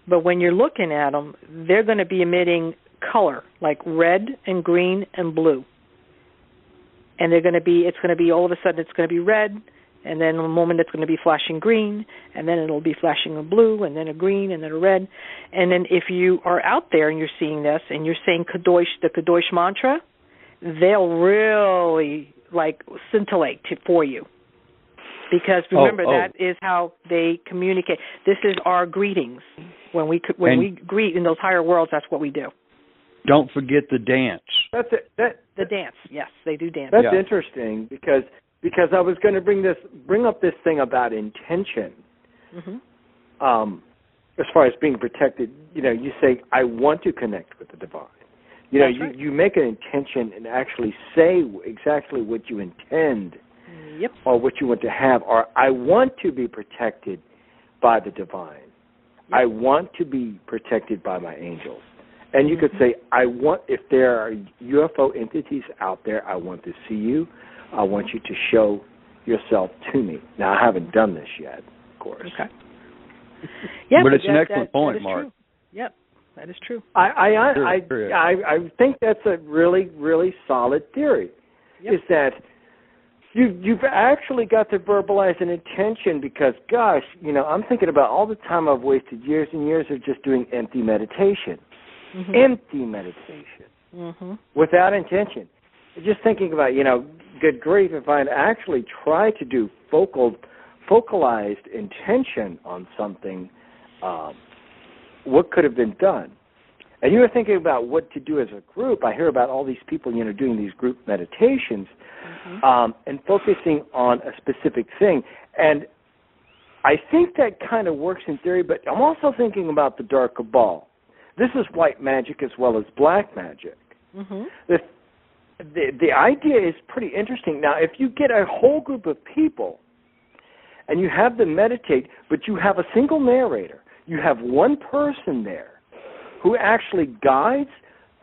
but when you're looking at them, they're going to be emitting color, like red and green and blue. And it's going to be all of a sudden it's going to be red, and then in a moment it's going to be flashing green, and then it'll be flashing a blue, and then a green, and then a red. And then if you are out there and you're seeing this, and you're saying Kadosh, the Kadosh mantra, they'll really scintillate for you. Because remember, that is how they communicate. This is our greetings. When we greet in those higher worlds, that's what we do. Don't forget the dance. That's it. The dance, yes, they do dance. That's interesting because I was going to bring up this thing about intention. Mm-hmm. As far as being protected, you say, "I want to connect with the divine." You make an intention and actually say exactly what you intend. Yep. Or what you want to have, or I want to be protected by the divine. Yep. I want to be protected by my angels. And you could say, if there are UFO entities out there, I want to see you. I want you to show yourself to me. Now, I haven't done this yet, of course. Okay. Yeah, but it's an excellent point, Mark. True. Yep, that is true. I think that's a really, really solid theory, is that You've actually got to verbalize an intention because, gosh, I'm thinking about all the time I've wasted years and years of just doing empty meditation. Mm-hmm. Empty meditation. Without intention. Just thinking about, good grief, if I'd actually tried to do focalized intention on something, what could have been done? And you were thinking about what to do as a group. I hear about all these people, doing these group meditations and focusing on a specific thing. And I think that kind of works in theory, but I'm also thinking about the dark cabal. This is white magic as well as black magic. Mm-hmm. The idea is pretty interesting. Now, if you get a whole group of people and you have them meditate, but you have a single narrator, you have one person there who actually guides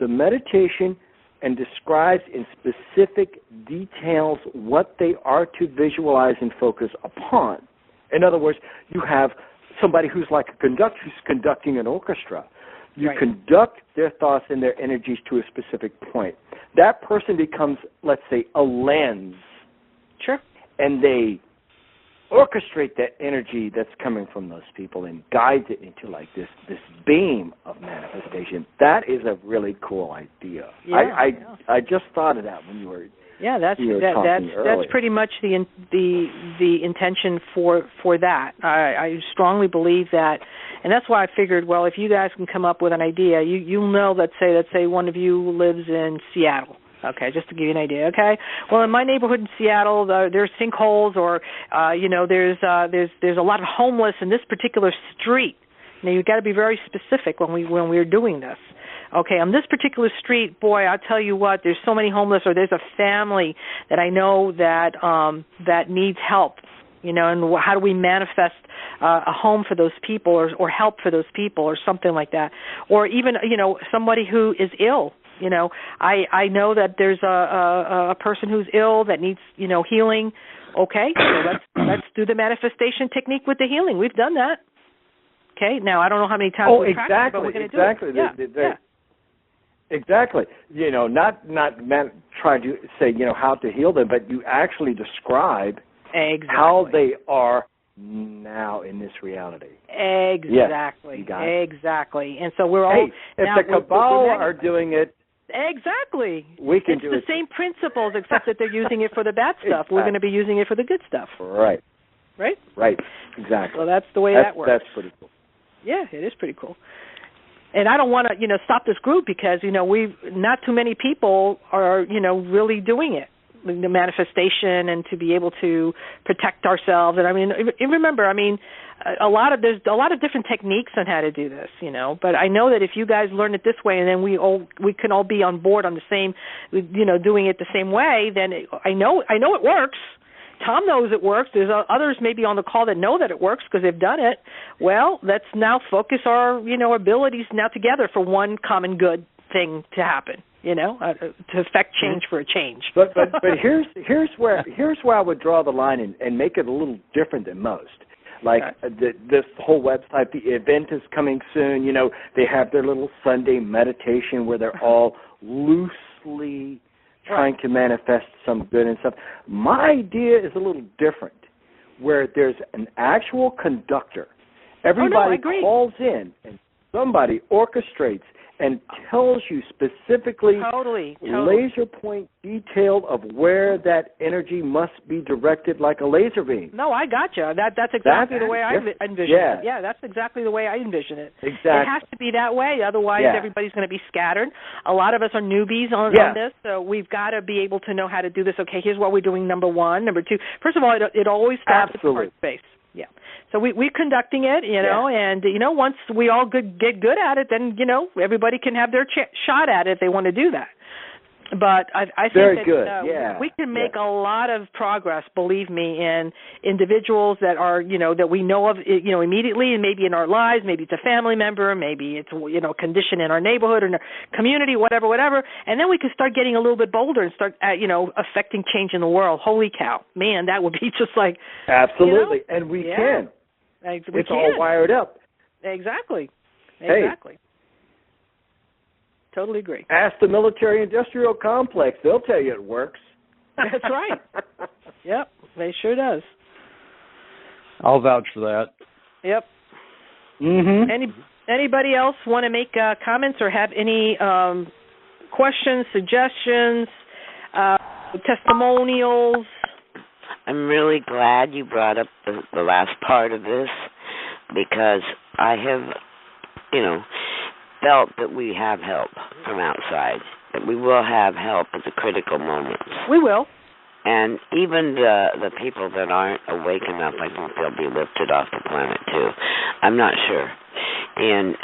the meditation and describes in specific details what they are to visualize and focus upon. In other words, you have somebody who's like a conductor who's conducting an orchestra. You conduct their thoughts and their energies to a specific point. That person becomes, let's say, a lens. Sure. And they orchestrate that energy that's coming from those people and guides it into like this beam of manifestation. That is a really cool idea. Yeah, I just thought of that when you were that's pretty much the intention for that. I strongly believe that, and that's why I figured, well, if you guys can come up with an idea, you'll know. Let's say one of you lives in Seattle. Okay, just to give you an idea. Okay, well, in my neighborhood in Seattle, there's sinkholes, or there's a lot of homeless in this particular street. Now you've got to be very specific when we're doing this. Okay, on this particular street, boy, I'll tell you what, there's so many homeless, or there's a family that I know that needs help. And how do we manifest a home for those people, or help for those people, or something like that, or even somebody who is ill. I know that there's a person who's ill that needs, healing. Okay, so let's do the manifestation technique with the healing. We've done that. Okay, now I don't know how many times we've practiced, but we're going to do it. Exactly. Not trying to say, how to heal them, but you actually describe how they are now in this reality. Exactly. Yes, exactly. And so we're all... Hey, if the Cabal are doing it, exactly. we can do it. It's the same principles, except that they're using it for the bad stuff. We're going to be using it for the good stuff. Right. Right? Right. Exactly. Well, that's the way that works. That's pretty cool. Yeah, it is pretty cool. And I don't want to, stop this group because, not too many people are, really doing it, the manifestation, and to be able to protect ourselves. And remember, there's a lot of different techniques on how to do this, But I know that if you guys learn it this way, and then we can all be on board on the same, doing it the same way, then I know it works. Tom knows it works. There's others maybe on the call that know that it works because they've done it. Well, let's now focus our, abilities now together for one common good thing to happen, to affect change for a change. But here's where I would draw the line and make it a little different than most. Like this whole website, the event is coming soon. They have their little Sunday meditation where they're all loosely trying to manifest some good and stuff. My idea is a little different, where there's an actual conductor. Everybody calls in, and somebody orchestrates and tells you specifically, laser point detailed of where that energy must be directed like a laser beam. No, I gotcha. That's exactly the way I envision it. Yeah, that's exactly the way I envision it. Exactly. It has to be that way, otherwise everybody's going to be scattered. A lot of us are newbies on this, so we've got to be able to know how to do this. Okay, here's what we're doing, number one. Number two, first of all, it always starts with the heart space. Yeah. So we're conducting it, and, once we all get good at it, then, everybody can have their shot at it if they want to do that. But I think that we can make a lot of progress, believe me, in individuals that are, that we know of, immediately, and maybe in our lives, maybe it's a family member, maybe it's, a condition in our neighborhood or in our community, whatever. And then we can start getting a little bit bolder and start, affecting change in the world. Holy cow. Man, that would be just like... Absolutely. And we can. It's all wired up. Exactly. Hey. Totally agree. Ask the military-industrial complex. They'll tell you it works. That's right. Yep, they sure does. I'll vouch for that. Yep. Mm-hmm. Anybody else want to make comments or have any questions, suggestions, testimonials? I'm really glad you brought up the last part of this, because I have, felt that we have help from outside, that we will have help at the critical moments. We will. And even the people that aren't awake enough, I think they'll be lifted off the planet too. I'm not sure. And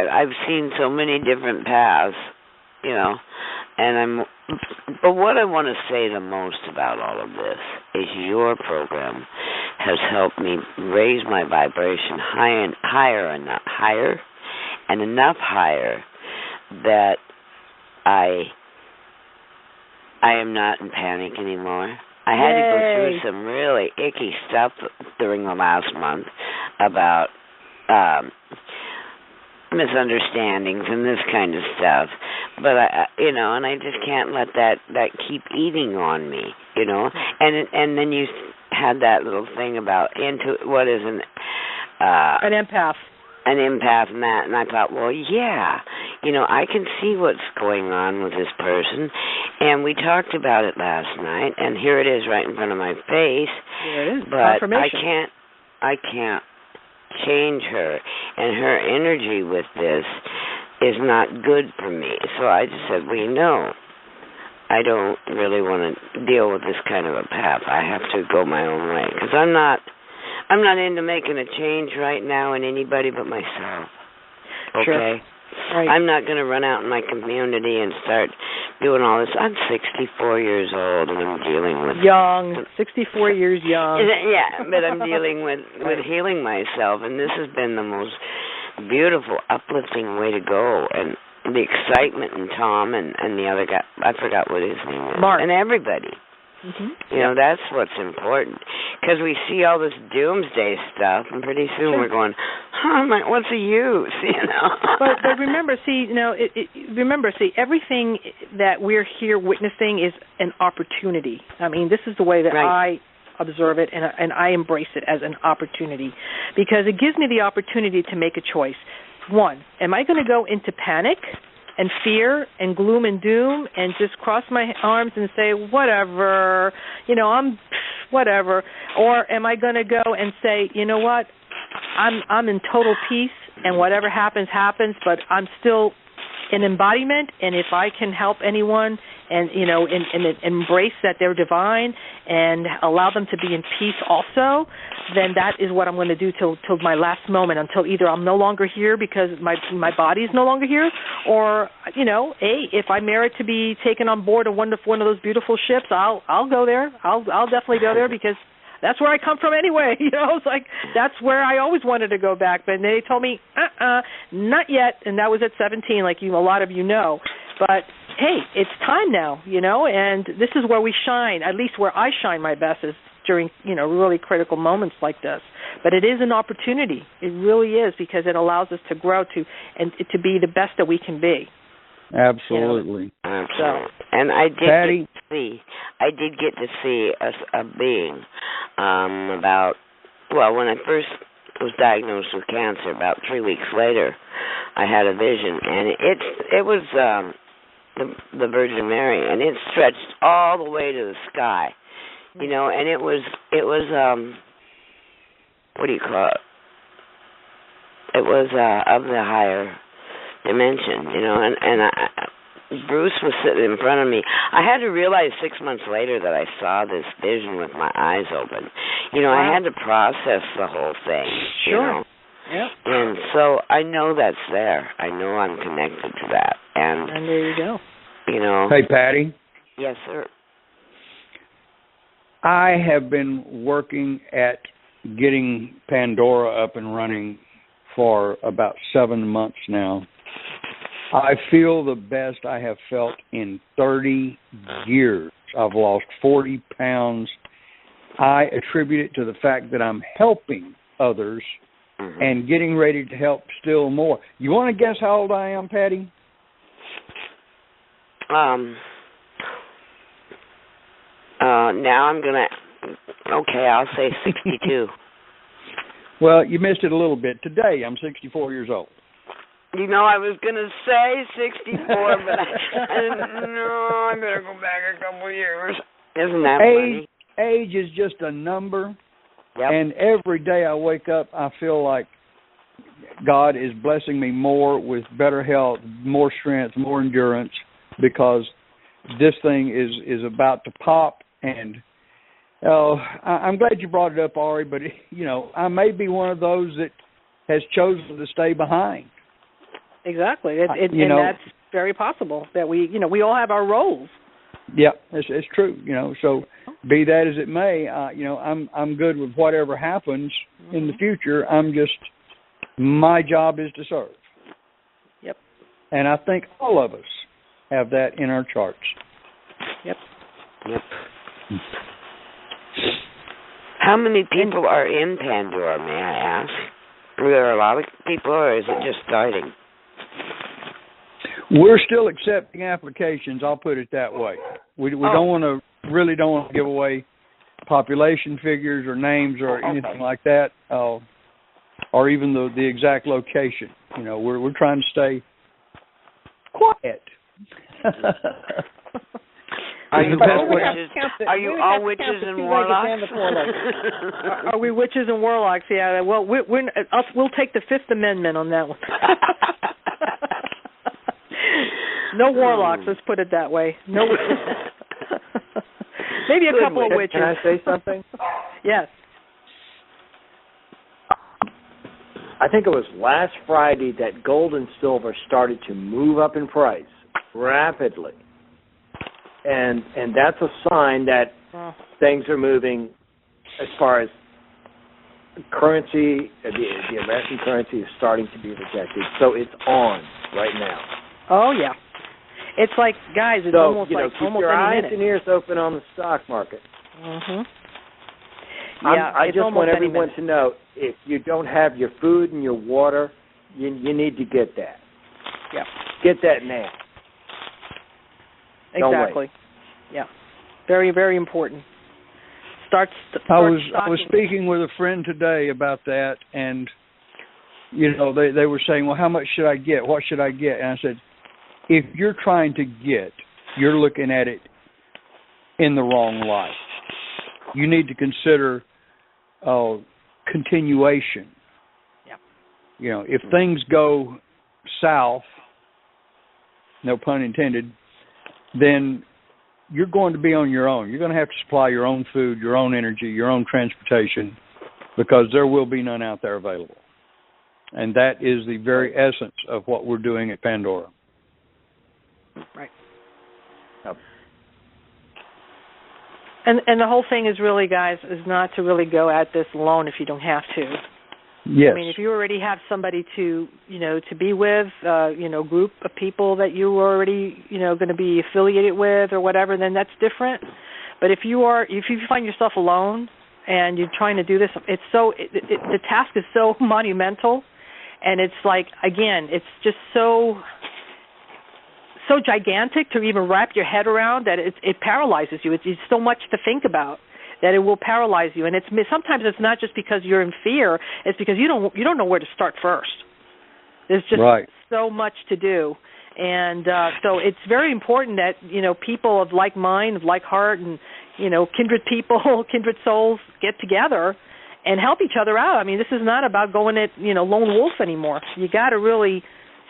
I've seen so many different paths, but what I want to say the most about all of this is your program has helped me raise my vibration higher and not higher, and enough higher that I am not in panic anymore. I had to go through some really icky stuff during the last month about misunderstandings and this kind of stuff. But and I just can't let that keep eating on me, And then you had that little thing about what is an empath. An empath and that, and I thought, well, yeah, I can see what's going on with this person, and we talked about it last night, and here it is right in front of my face. Here it is. But Confirmation. I can't change her, and her energy with this is not good for me. So I just said, well, I don't really want to deal with this kind of a path. I have to go my own way, because I'm not into making a change right now in anybody but myself. Okay? Sure. Right. I'm not going to run out in my community and start doing all this. I'm 64 years old and I'm dealing with... Young. 64 years young. Yeah, but I'm dealing with healing myself, and this has been the most beautiful, uplifting way to go. And the excitement in Tom and the other guy, I forgot what his name is. Mark. And everybody. Mm-hmm. That's what's important, because we see all this doomsday stuff, and pretty soon we're going, what's the use, But remember, everything that we're here witnessing is an opportunity. I mean, this is the way that I observe it, and I embrace it as an opportunity, because it gives me the opportunity to make a choice. One, am I going to go into panic and fear and gloom and doom and just cross my arms and say, whatever, I'm whatever? Or am I going to go and say, you know what, I'm in total peace, and whatever happens, happens, but I'm still an embodiment, and if I can help anyone and, and embrace that they're divine and allow them to be in peace also, then that is what I'm going to do till my last moment, until either I'm no longer here because my body is no longer here, or, if I merit to be taken on board of one of those beautiful ships, I'll go there. I'll definitely go there, because that's where I come from anyway. It's like, that's where I always wanted to go back. But they told me, not yet. And that was at 17, like a lot of you know. But, hey, it's time now, and this is where we shine, at least where I shine my best is during, really critical moments like this. But it is an opportunity. It really is, because it allows us to grow and to be the best that we can be. Absolutely. Absolutely. And I did get to see a being when I first was diagnosed with cancer, about 3 weeks later, I had a vision, and it was the Virgin Mary, and it stretched all the way to the sky, and it was what do you call it? It was of the higher dimension, and Bruce was sitting in front of me. I had to realize 6 months later that I saw this vision with my eyes open. Wow. I had to process the whole thing. Sure. Yep. And so I know that's there. I know I'm connected to that. And there you go. Hey, Patty. Yes, sir. I have been working at getting Pandora up and running for about 7 months now. I feel the best I have felt in 30 years. I've lost 40 pounds. I attribute it to the fact that I'm helping others and getting ready to help still more. You want to guess how old I am, Patty? Now I'm going to, I'll say 62. Well, you missed it a little bit. Today, I'm 64 years old. I was going to say 64, but I better go back a couple years. Isn't that funny? Age is just a number, yep. And every day I wake up, I feel like God is blessing me more with better health, more strength, more endurance, because this thing is about to pop. And I'm glad you brought it up, Ari, but, I may be one of those that has chosen to stay behind. Exactly. And that's very possible that we all have our roles. Yeah, it's true. So be that as it may, I'm good with whatever happens in the future. My job is to serve. And I think all of us have that in our charts. Yep. How many people are in Pandora, may I ask? Are there a lot of people, or is it just starting? We're still accepting applications, I'll put it that way. We don't want to give away population figures or names or anything like that, or even the exact location. You know, we're trying to stay quiet. Are you all witches and warlocks? Are we witches and warlocks? Yeah. Well, we'll take the Fifth Amendment on that one. No warlocks. Let's put it that way. No. Maybe a couple of witches. Can I say something? Yes. I think it was last Friday that gold and silver started to move up in price rapidly. And that's a sign that things are moving as far as currency, the American currency is starting to be rejected. So it's on right now. Oh, yeah. It's like, guys, it's almost like keep almost your eyes minute. and ears open on the stock market. Mm-hmm. Yeah, I just want everyone to know, if you don't have your food and your water, you need to get that. Yeah. Get that now. Exactly. Yeah. Very, very important. I was speaking with a friend today about that, and you know, they were saying, well, how much should I get? What should I get? And I said, if you're trying to get, you're looking at it in the wrong light. You need to consider continuation. Yep. You know, if things go south, no pun intended, then you're going to be on your own. You're going to have to supply your own food, your own energy, your own transportation, because there will be none out there available. And that is the very essence of what we're doing at Pandora. Right. Yep. And the whole thing is really, guys, is not to really go at this alone if you don't have to. Yes. I mean, if you already have somebody to be with, group of people that you are already, going to be affiliated with or whatever, then that's different. But if you find yourself alone and you're trying to do this, the task is so monumental, and it's like, again, it's just so gigantic to even wrap your head around that it paralyzes you. It's so much to think about that it will paralyze you. And sometimes it's not just because you're in fear; it's because you don't know where to start first. There's just so much to do, and so it's very important that people of like mind, of like heart, and kindred people, kindred souls get together and help each other out. I mean, this is not about going it lone wolf anymore. You got to really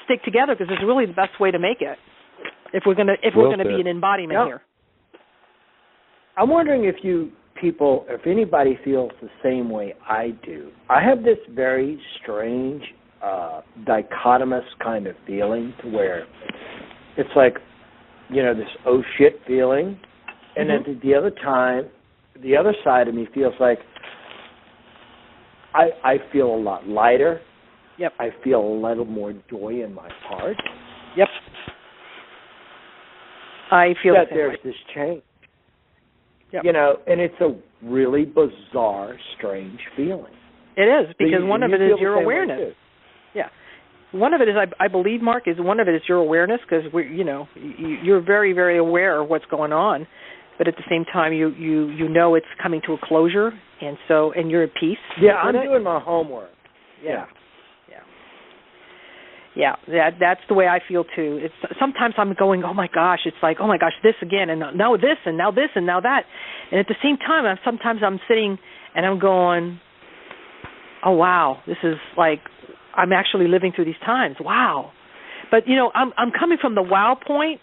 stick together because it's really the best way to make it. If we're gonna be an embodiment here. I'm wondering if anybody feels the same way I do. I have this very strange dichotomous kind of feeling to where it's like, this oh shit feeling, and then the other side of me feels like I feel a lot lighter. Yep. I feel a little more joy in my heart. Yep. I feel that there's this change. Yep. And it's a really bizarre, strange feeling. It is, because one of it is your awareness. Yeah. One of it is, I believe, Mark, is one of it is your awareness, because you're very, very aware of what's going on, but at the same time, you it's coming to a closure, and you're at peace. Yeah, I'm doing my homework. Yeah. Yeah, that's the way I feel too. It's sometimes I'm going, oh my gosh, it's like, oh my gosh, this again, and now this, and now this, and now that, and at the same time, sometimes I'm sitting and I'm going, oh wow, this is like, I'm actually living through these times. Wow, but I'm coming from the wow point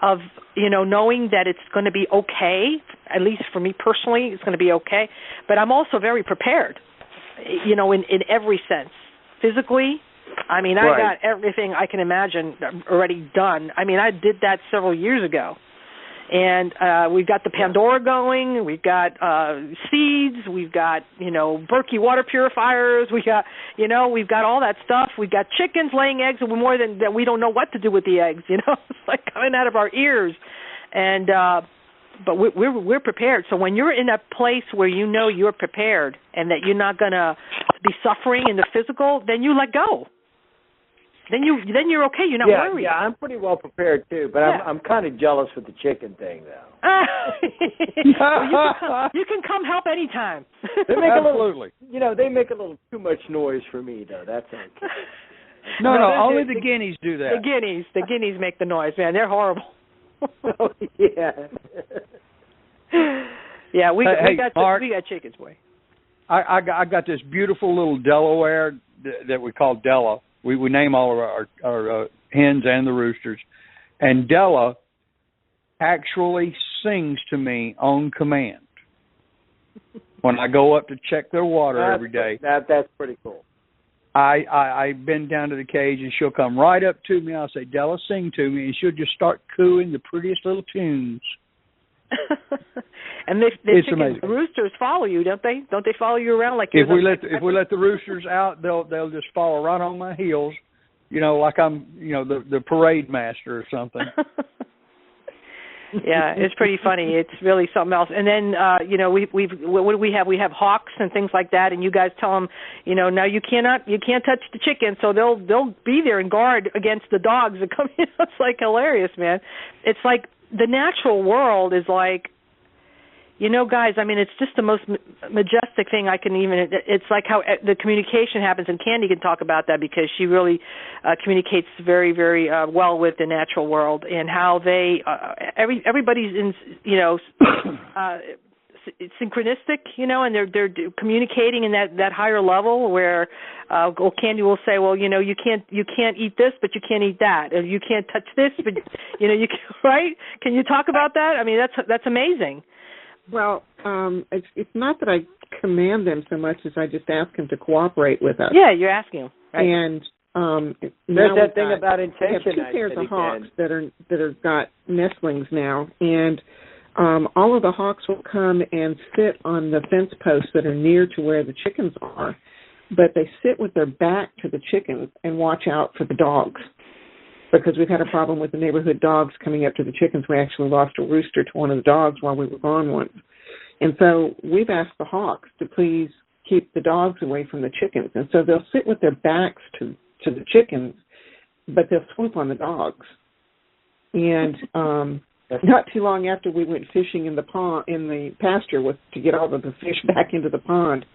of knowing that it's going to be okay. At least for me personally, it's going to be okay. But I'm also very prepared, in every sense, physically. I mean, I got everything I can imagine already done. I mean, I did that several years ago, And we've got the Pandora going. We've got seeds. We've got, Berkey water purifiers. We've got all that stuff. We've got chickens laying eggs, and more than that, we don't know what to do with the eggs. It's like coming out of our ears. And but we're prepared. So when you're in a place where you're prepared and that you're not going to be suffering in the physical, then you let go. Then you're okay. You're not worried. Yeah, I'm pretty well prepared too, but I'm kind of jealous with the chicken thing though. Well, you can come help anytime. They make Absolutely. They make a little too much noise for me though. That's okay. No, only the guineas do that. The guineas make the noise, man. They're horrible. Oh, yeah. Yeah, we Mark, got chickens, boy. I got this beautiful little Delaware that we call Della. We name all of our hens and the roosters. And Della actually sings to me on command when I go up to check their water every day. That's pretty cool. I bend down to the cage, and she'll come right up to me. I'll say, Della, sing to me, and she'll just start cooing the prettiest little tunes. And the amazing. roosters follow you, don't they? Don't they follow you around like if we let the roosters out, they'll just follow right on my heels, like I'm the parade master or something. Yeah, it's pretty funny. It's really something else. And then what do we have? We have hawks and things like that. And you guys tell them, now you can't touch the chicken, so they'll be there and guard against the dogs that come in. It's like hilarious, man. It's like the natural world is like, guys, I mean, it's just the most majestic thing I can even, it's like how the communication happens, and Candy can talk about that because she really communicates very, very well with the natural world, and how they, everybody's in, synchronistic, and they're communicating in that higher level where Candy will say, well, you can't eat this, but you can't eat that, and you can't touch this, but you can, right? Can you talk about that? I mean, that's amazing. Well, it's not that I command them so much as I just ask them to cooperate with us. Yeah, you're asking them. Right. And there's that thing about intention. We have two pairs of hawks that are got nestlings now, and all of the hawks will come and sit on the fence posts that are near to where the chickens are, but they sit with their back to the chickens and watch out for the dogs. Because we've had a problem with the neighborhood dogs coming up to the chickens. We actually lost a rooster to one of the dogs while we were gone once. And so we've asked the hawks to please keep the dogs away from the chickens. And so they'll sit with their backs to the chickens, but they'll swoop on the dogs. And not too long after we went fishing in the pasture to get all of the fish back into the pond,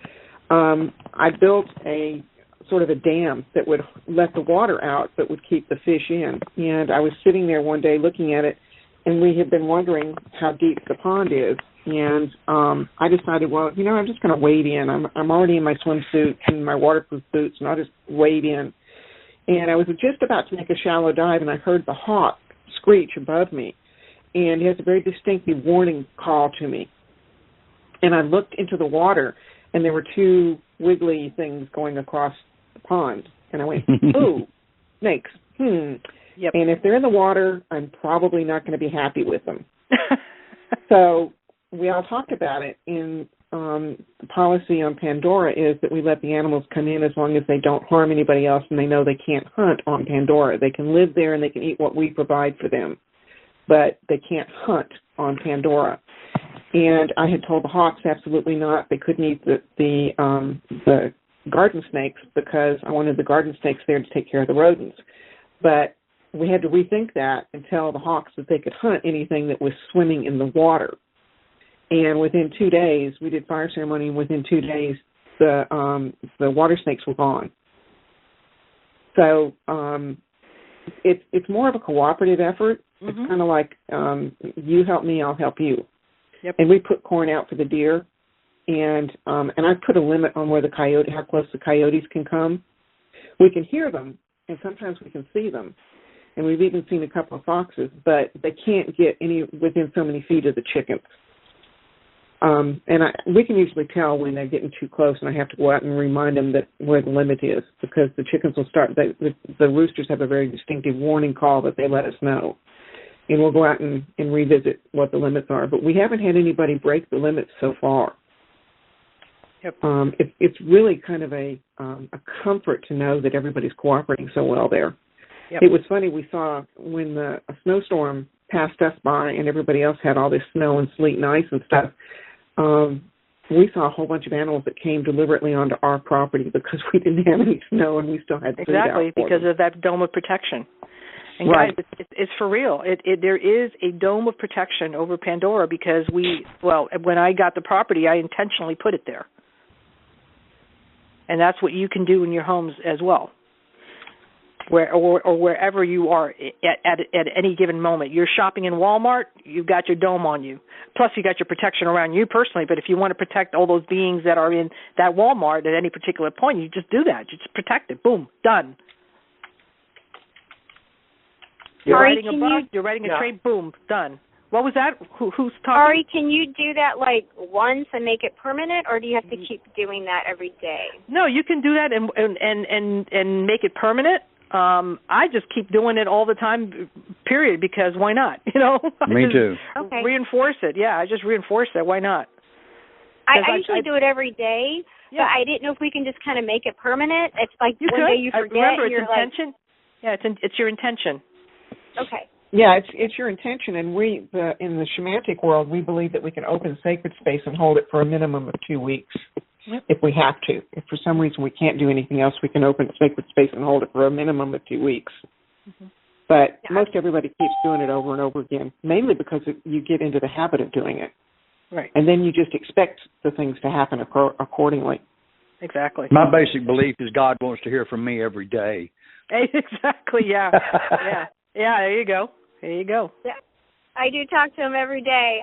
I built a sort of a dam that would let the water out but would keep the fish in. And I was sitting there one day looking at it, and we had been wondering how deep the pond is. And I decided, well, I'm just going to wade in. I'm already in my swimsuit and my waterproof boots, and I'll just wade in. And I was just about to make a shallow dive, and I heard the hawk screech above me. And he has a very distinctive warning call to me. And I looked into the water, and there were two wiggly things going across the pond. And I went, ooh, snakes. Yep. And if they're in the water, I'm probably not going to be happy with them. So we all talked about it. In the policy on Pandora is that we let the animals come in as long as they don't harm anybody else and they know they can't hunt on Pandora. They can live there and they can eat what we provide for them, but they can't hunt on Pandora. And I had told the hawks absolutely not. They couldn't eat the garden snakes because I wanted the garden snakes there to take care of the rodents. But we had to rethink that and tell the hawks that they could hunt anything that was swimming in the water. And within 2 days, we did fire ceremony, and within 2 days, the water snakes were gone. So it's more of a cooperative effort. Mm-hmm. It's kind of like you help me, I'll help you. Yep. And we put corn out for the deer, and I put a limit on where how close the coyotes can come. We can hear them, and sometimes we can see them, and we've even seen a couple of foxes, but they can't get within so many feet of the chickens. We can usually tell when they're getting too close, and I have to go out and remind them that where the limit is, because the chickens will start. The roosters have a very distinctive warning call that they let us know. and we'll go out and revisit what the limits are. But we haven't had anybody break the limits so far. Yep. It's really kind of a comfort to know that everybody's cooperating so well there. Yep. It was funny, we saw when a snowstorm passed us by and everybody else had all this snow and sleet and ice and stuff, we saw a whole bunch of animals that came deliberately onto our property because we didn't have any snow and we still had food out for because them. of that dome of protection. And right. guys, it's for real. There is a dome of protection over Pandora because when I got the property, I intentionally put it there. And that's what you can do in your homes as well, or wherever you are at any given moment. You're shopping in Walmart, you've got your dome on you. Plus, you got your protection around you personally. But if you want to protect all those beings that are in that Walmart at any particular point, you just do that. You just protect it. Boom, done. You're writing a book, you're writing a trade, boom, done. What was that? Who's talking? Ari, can you do that like once and make it permanent, or do you have to keep doing that every day? No, you can do that and make it permanent. I just keep doing it all the time, period, because why not? Me too. Okay. Reinforce it. Yeah, I just reinforce it. Why not? I usually do it every day, but I didn't know if we can just kind of make it permanent. It's like one day you forget. Remember, and it's intention. It's your intention. Okay. Yeah, it's your intention, and we in the shamanic world, we believe that we can open sacred space and hold it for a minimum of 2 weeks if we have to. If for some reason we can't do anything else, we can open sacred space and hold it for a minimum of 2 weeks. Mm-hmm. But most everybody keeps doing it over and over again, mainly because you get into the habit of doing it. Right. And then you just expect the things to happen accordingly. Exactly. My basic belief is God wants to hear from me every day. Exactly, yeah. Yeah, there you go. Yeah, I do talk to him every day.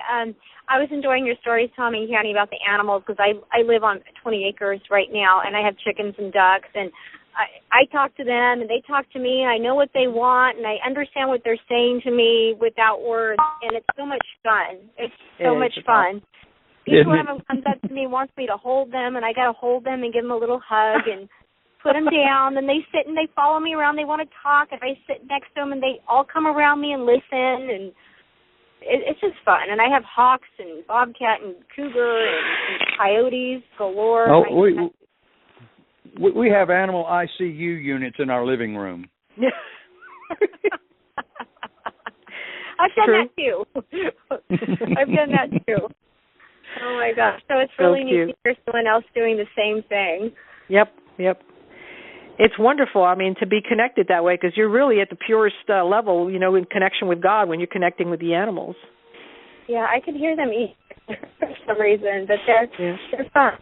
I was enjoying your stories, Tommy and County, about the animals because I live on 20 acres right now, and I have chickens and ducks, and I talk to them, and they talk to me. I know what they want, and I understand what they're saying to me without words, and it's so much fun. It's so much fun. People haven't come up to me, wants me to hold them, and I got to hold them and give them a little hug and put them down, and they sit and they follow me around. They want to talk. If I sit next to them, and they all come around me and listen, and it's just fun. And I have hawks and bobcat and cougar and coyotes galore. Oh, we have animal ICU units in our living room. I've done that too. I've done that too. Oh my gosh! So it's really neat to hear someone else doing the same thing. Yep. It's wonderful, to be connected that way because you're really at the purest level, in connection with God when you're connecting with the animals. Yeah, I could hear them eat for some reason, but they're fun.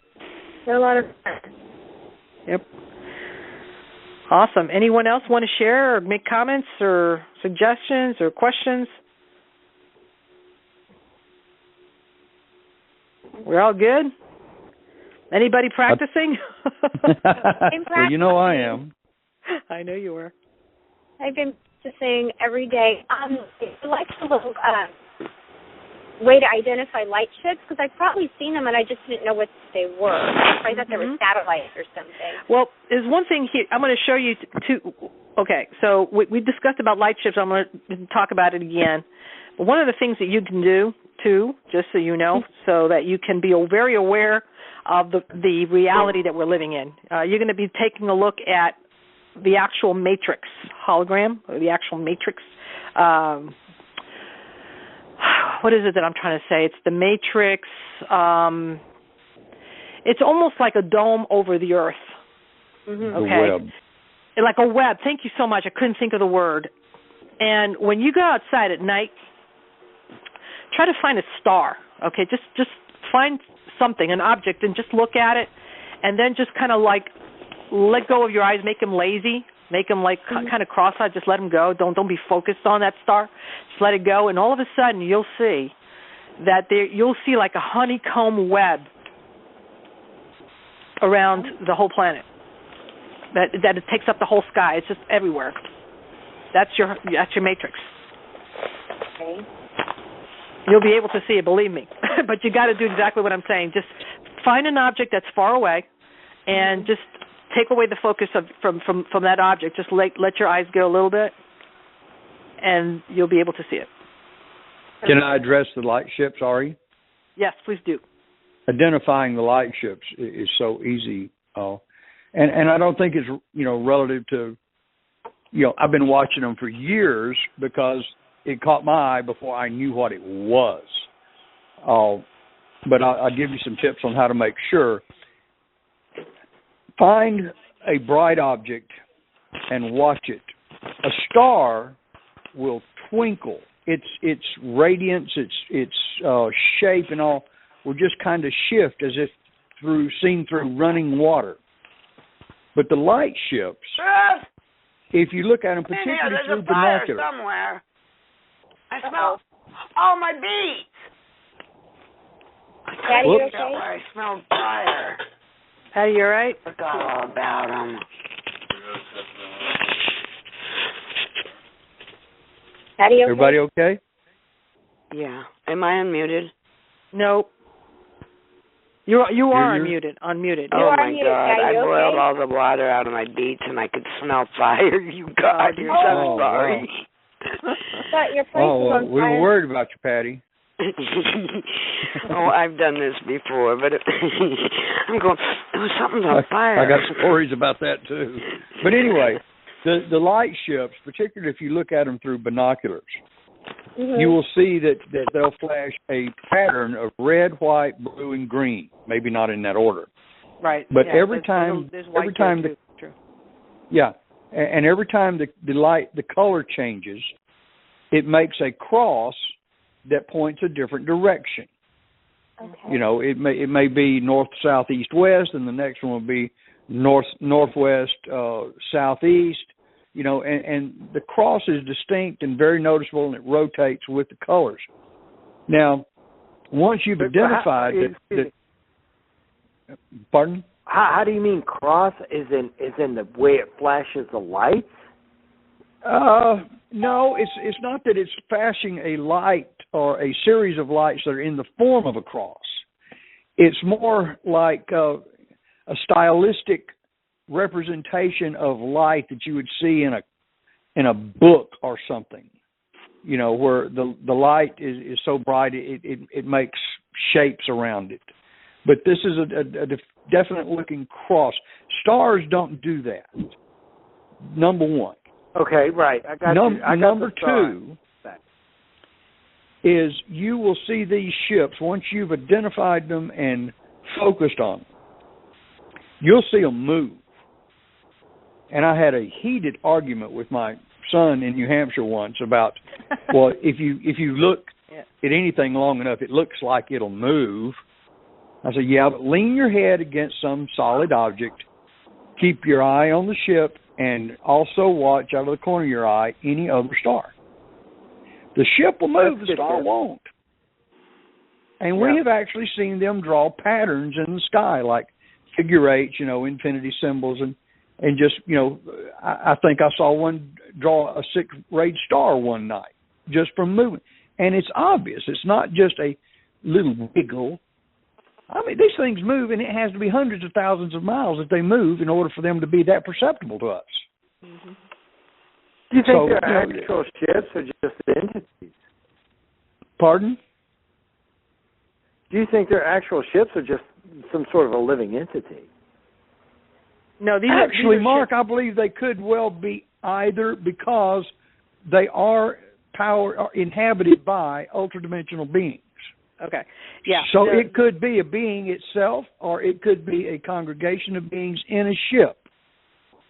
They're a lot of fun. Yep. Awesome. Anyone else want to share or make comments or suggestions or questions? We're all good? Anybody practicing? Well, I am. I know you are. I've been practicing every day. I like the little way to identify light ships because I've probably seen them and I just didn't know what they were. I thought they were satellites or something. Well, there's one thing here. I'm going to show you two. Okay, so we discussed about light ships. I'm going to talk about it again. But one of the things that you can do, too, just so you know, so that you can be very aware of the reality that we're living in. You're going to be taking a look at the actual matrix hologram, or the actual matrix. What is it that I'm trying to say? It's the matrix. It's almost like a dome over the earth. Mm-hmm. Okay? The web. Like a web. Thank you so much. I couldn't think of the word. And when you go outside at night, try to find a star. Okay? Just find something, an object, and just look at it, and then just kind of like let go of your eyes, make them lazy, make them like kind of cross-eyed, just let them go. Don't be focused on that star. Just let it go, and all of a sudden you'll see that you'll see like a honeycomb web around the whole planet. That it takes up the whole sky. It's just everywhere. That's your matrix. Okay. You'll be able to see it, believe me. But you got to do exactly what I'm saying. Just find an object that's far away, and just take away the focus from that object. Just let your eyes go a little bit, and you'll be able to see it. Can I address the light ships, Ari? Yes, please do. Identifying the light ships is so easy, and I don't think it's relative to I've been watching them for years because it caught my eye before I knew what it was. But I'll give you some tips on how to make sure. Find a bright object and watch it. A star will twinkle. Its radiance, its shape, and all will just kind of shift as if seen through running water. But the light ships, if you look at them, particularly through binoculars, somewhere. I smell all my beets. Patty, you okay? I smell fire. Patty, you all right? Forgot all about them. Patty, okay? Everybody okay? Yeah. Am I unmuted? Nope. You are unmuted. Unmuted. Oh my unmuted, God! Patty, I you boiled okay? all the water out of my beets, and I could smell fire. You God, you're so sorry. But your place is on we were worried about you, Patty. Oh, I've done this before, but I'm going. Oh, something's on fire. I got stories about that too. But anyway, the light ships, particularly if you look at them through binoculars, you will see that they'll flash a pattern of red, white, blue, and green. Maybe not in that order. Right. But yeah, every time True. Yeah, and every time the color changes, it makes a cross that points a different direction. Okay. It may be north, south, east, west, and the next one will be northwest, southeast. And the cross is distinct and very noticeable, and it rotates with the colors. Now, once you've identified that, pardon? How do you mean cross? Is in the way it flashes the lights? No, it's not that it's flashing a light or a series of lights that are in the form of a cross. It's more like a stylistic representation of light that you would see in a book or something. Where the light is so bright it makes shapes around it. But this is a definite looking cross. Stars don't do that. Number one. Okay, right. I got you. Number two is you will see these ships, once you've identified them and focused on them, you'll see them move. And I had a heated argument with my son in New Hampshire once about, well, if you look at anything long enough, it looks like it'll move. I said, yeah, but lean your head against some solid object, keep your eye on the ship, and also watch out of the corner of your eye any other star. The ship will move, the star won't. And we have actually seen them draw patterns in the sky, like figure eights, infinity symbols, and just, I think I saw one draw a 6-rayed star one night just from moving. And it's obvious. It's not just a little wiggle. I mean, these things move, and it has to be hundreds of thousands of miles that they move in order for them to be that perceptible to us. Mm-hmm. Do you think they're actual ships or just entities? Pardon? Do you think they're actual ships or just some sort of a living entity? No, these actually, are Mark, ships. I believe they could well be either, because they are inhabited by ultradimensional beings. Okay. Yeah. So it could be a being itself, or it could be a congregation of beings in a ship.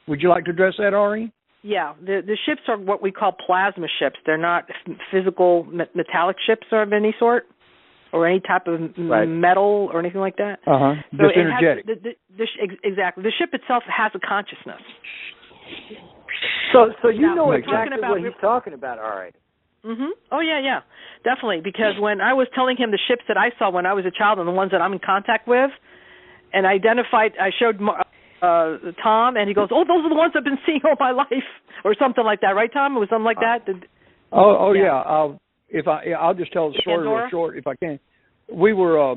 Would you like to address that, Ari? Yeah. The ships are what we call plasma ships. They're not physical metallic ships of any sort, or any type of metal or anything like that. Just energetic. Exactly. The ship itself has a consciousness. So you know exactly what he's talking about, Ari. Mhm. Oh yeah, definitely. Because when I was telling him the ships that I saw when I was a child and the ones that I'm in contact with, and I showed Tom, and he goes, "Oh, those are the ones I've been seeing all my life," or something like that, right, Tom? It was something like that. Yeah. I'll just tell the story real short if I can. We were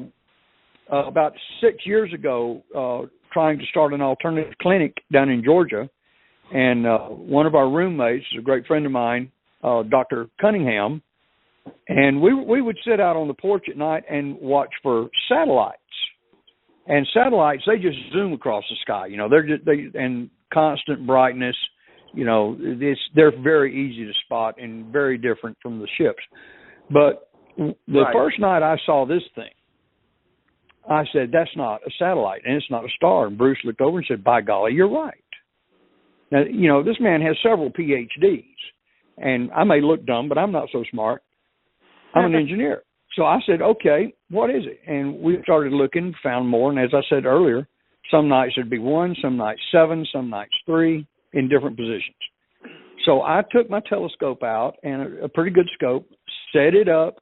about 6 years ago trying to start an alternative clinic down in Georgia, and one of our roommates is a great friend of mine. Dr. Cunningham, And we would sit out on the porch at night and watch for satellites. And satellites, they just zoom across the sky. You know, and constant brightness. You know, they're very easy to spot and very different from the ships. But the first night I saw this thing, I said, that's not a satellite and it's not a star. And Bruce looked over and said, by golly, you're right. Now, you know, this man has several PhDs. And I may look dumb, but I'm not so smart. I'm an engineer. So I said, okay, what is it? And we started looking, found more. And as I said earlier, some nights it'd be 1, some nights 7, some nights 3 in different positions. So I took my telescope out and a pretty good scope, set it up,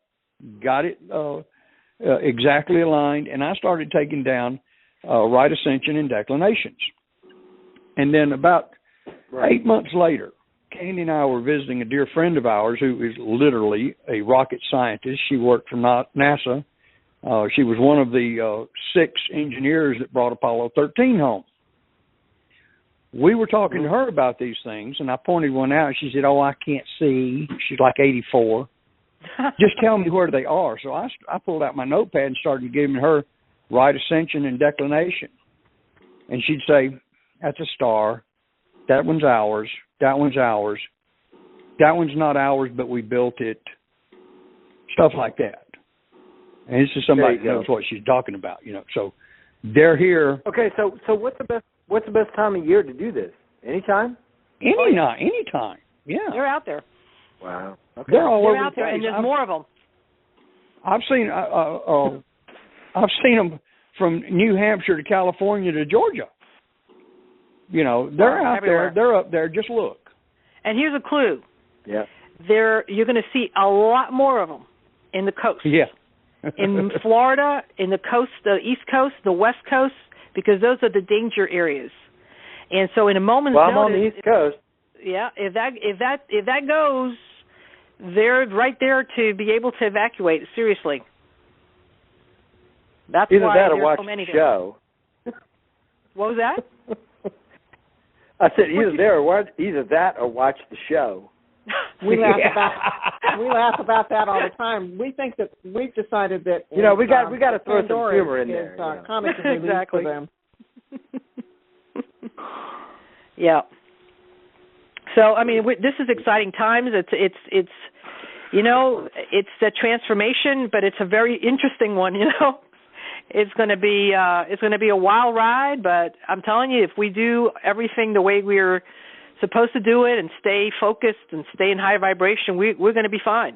got it exactly aligned, and I started taking down right ascension and declinations. And then about 8 months later, Candy and I were visiting a dear friend of ours who is literally a rocket scientist. She worked for NASA. She was one of the 6 engineers that brought Apollo 13 home. We were talking to her about these things, and I pointed one out. She said, oh, I can't see. She's like 84. Just tell me where they are. So I pulled out my notepad and started giving her right ascension and declination. And she'd say, that's a star. That one's ours. That one's ours. That one's not ours, but we built it. Stuff like that. And this is somebody who knows what she's talking about, you know. So they're here. Okay, so what's the best time of year to do this? Anytime? Anytime. Yeah. They're out there. Wow. Okay. They're all over out the place. there, and there's more of them. I've seen them from New Hampshire to California to Georgia. You know, they're out everywhere. there. They're up there. Just look. And here's a clue. Yeah. You're going to see a lot more of them in the coast. Yeah. In Florida, in the coast, the East Coast, the West Coast, because those are the danger areas. And so, in a moment's notice, I'm on the East Coast. Yeah, if that goes, they're right there to be able to evacuate. Seriously. That's either why that or there's watch so many the show. What was that? I said either that or watch the show. We laugh about that all the time. We think that we've decided that we got to throw some humor in there. Comic relief exactly. for them. Yeah. So I mean, this is exciting times. It's you know, it's a transformation, but it's a very interesting one. You know, it's going to be a wild ride. But I'm telling you, if we do everything the way we're supposed to do it and stay focused and stay in high vibration, we're going to be fine.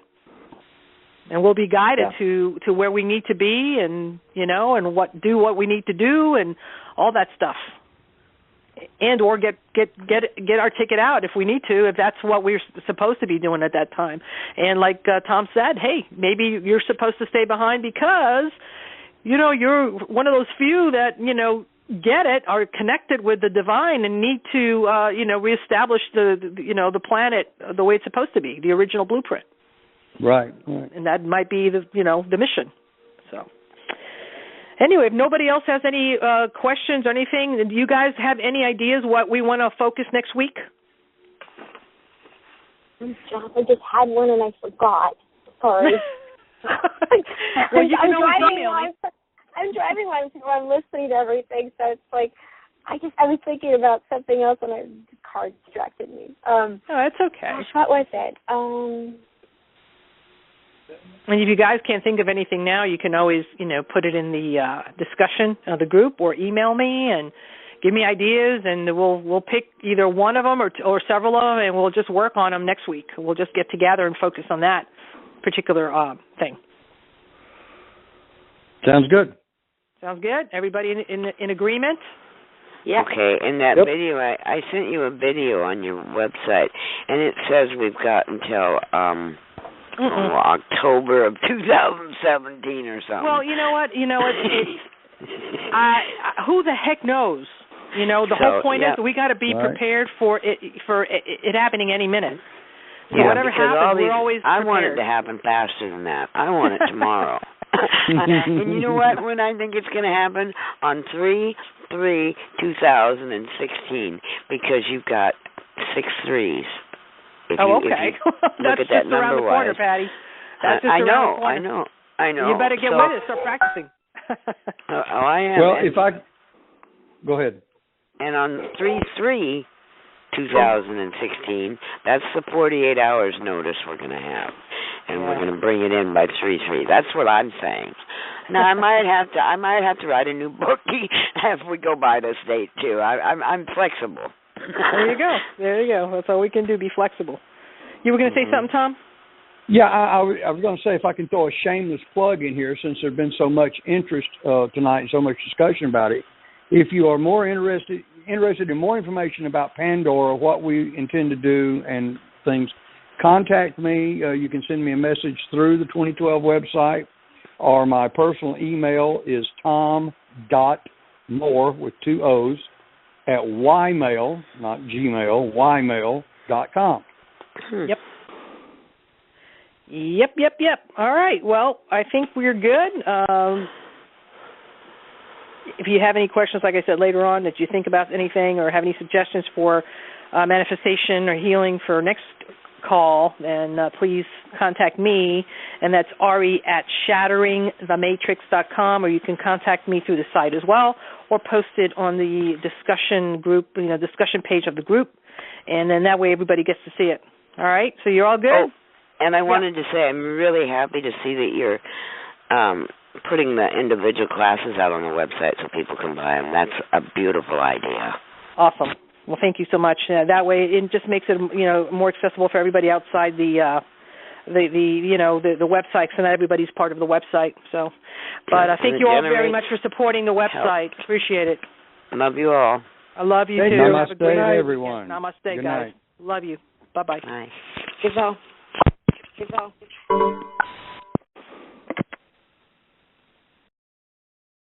And we'll be guided to where we need to be, and you know, and what we need to do, and all that stuff. And or get our ticket out if we need to, if that's what we're supposed to be doing at that time. And like Tom said, hey, maybe you're supposed to stay behind because, you know, you're one of those few that, you know, get it, are connected with the divine and need to, you know, reestablish the planet the way it's supposed to be, the original blueprint. Right. And that might be the mission. So. Anyway, if nobody else has any questions or anything, do you guys have any ideas what we want to focus next week? I just had one and I forgot. Sorry. Well, you can always email me. I'm driving while I'm listening to everything, so it's like I was thinking about something else and the car distracted me. Oh, that's okay. Gosh, what was it? And if you guys can't think of anything now, you can always, you know, put it in the discussion of the group or email me and give me ideas, and we'll pick either one of them or several of them, and we'll just work on them next week. We'll just get together and focus on that particular thing. Sounds good. Sounds good. Everybody in agreement? Yeah. Okay, in that video, I sent you a video on your website, and it says we've got until October of 2017 or something. Well, you know what? Who the heck knows? You know, the whole point is we got to be prepared for it happening any minute. So whatever happens, we're always prepared. I want it to happen faster than that. I want it tomorrow. And you know what? When I think it's going to happen? On 3/3/2016, because you've got 6 3s. Okay. Look That's at that just around the corner, Patty. That's just around the corner. I know. You better get with it. Start practicing. I am. Well, go ahead. And on 3/3/2016, that's the 48 hours notice we're going to have, and we're going to bring it in by 3/3. That's what I'm saying. Now I might have to write a new book if we go by this date too. I'm flexible. There you go. That's all we can do. Be flexible. You were going to say something, Tom? Yeah, I was going to say, if I can throw a shameless plug in here, since there's been so much interest tonight and so much discussion about it. If you are more interested in more information about Pandora, what we intend to do and things, contact me. You can send me a message through the 2012 website, or my personal email is tom.moore with 2 O's at ymail, not Gmail, ymail.com. Yep. All right. Well, I think we're good. If you have any questions, like I said, later on, that you think about anything or have any suggestions for manifestation or healing for next call, then please contact me, and that's Ari@shatteringthematrix.com, or you can contact me through the site as well, or post it on the discussion group, discussion page of the group, and then that way everybody gets to see it. All right? So you're all good? Oh, and I wanted to say I'm really happy to see that you're putting the individual classes out on the website so people can buy them. That's a beautiful idea. Awesome. Well, thank you so much. That way, it just makes it more accessible for everybody outside the website, so not everybody's part of the website. So, but thank you all very much for supporting the website. Help. Appreciate it. Love you all. I love you too. Namaste, have a great night, everyone. Namaste, Good guys. night. Love you. Bye-bye. Bye. Goodbye.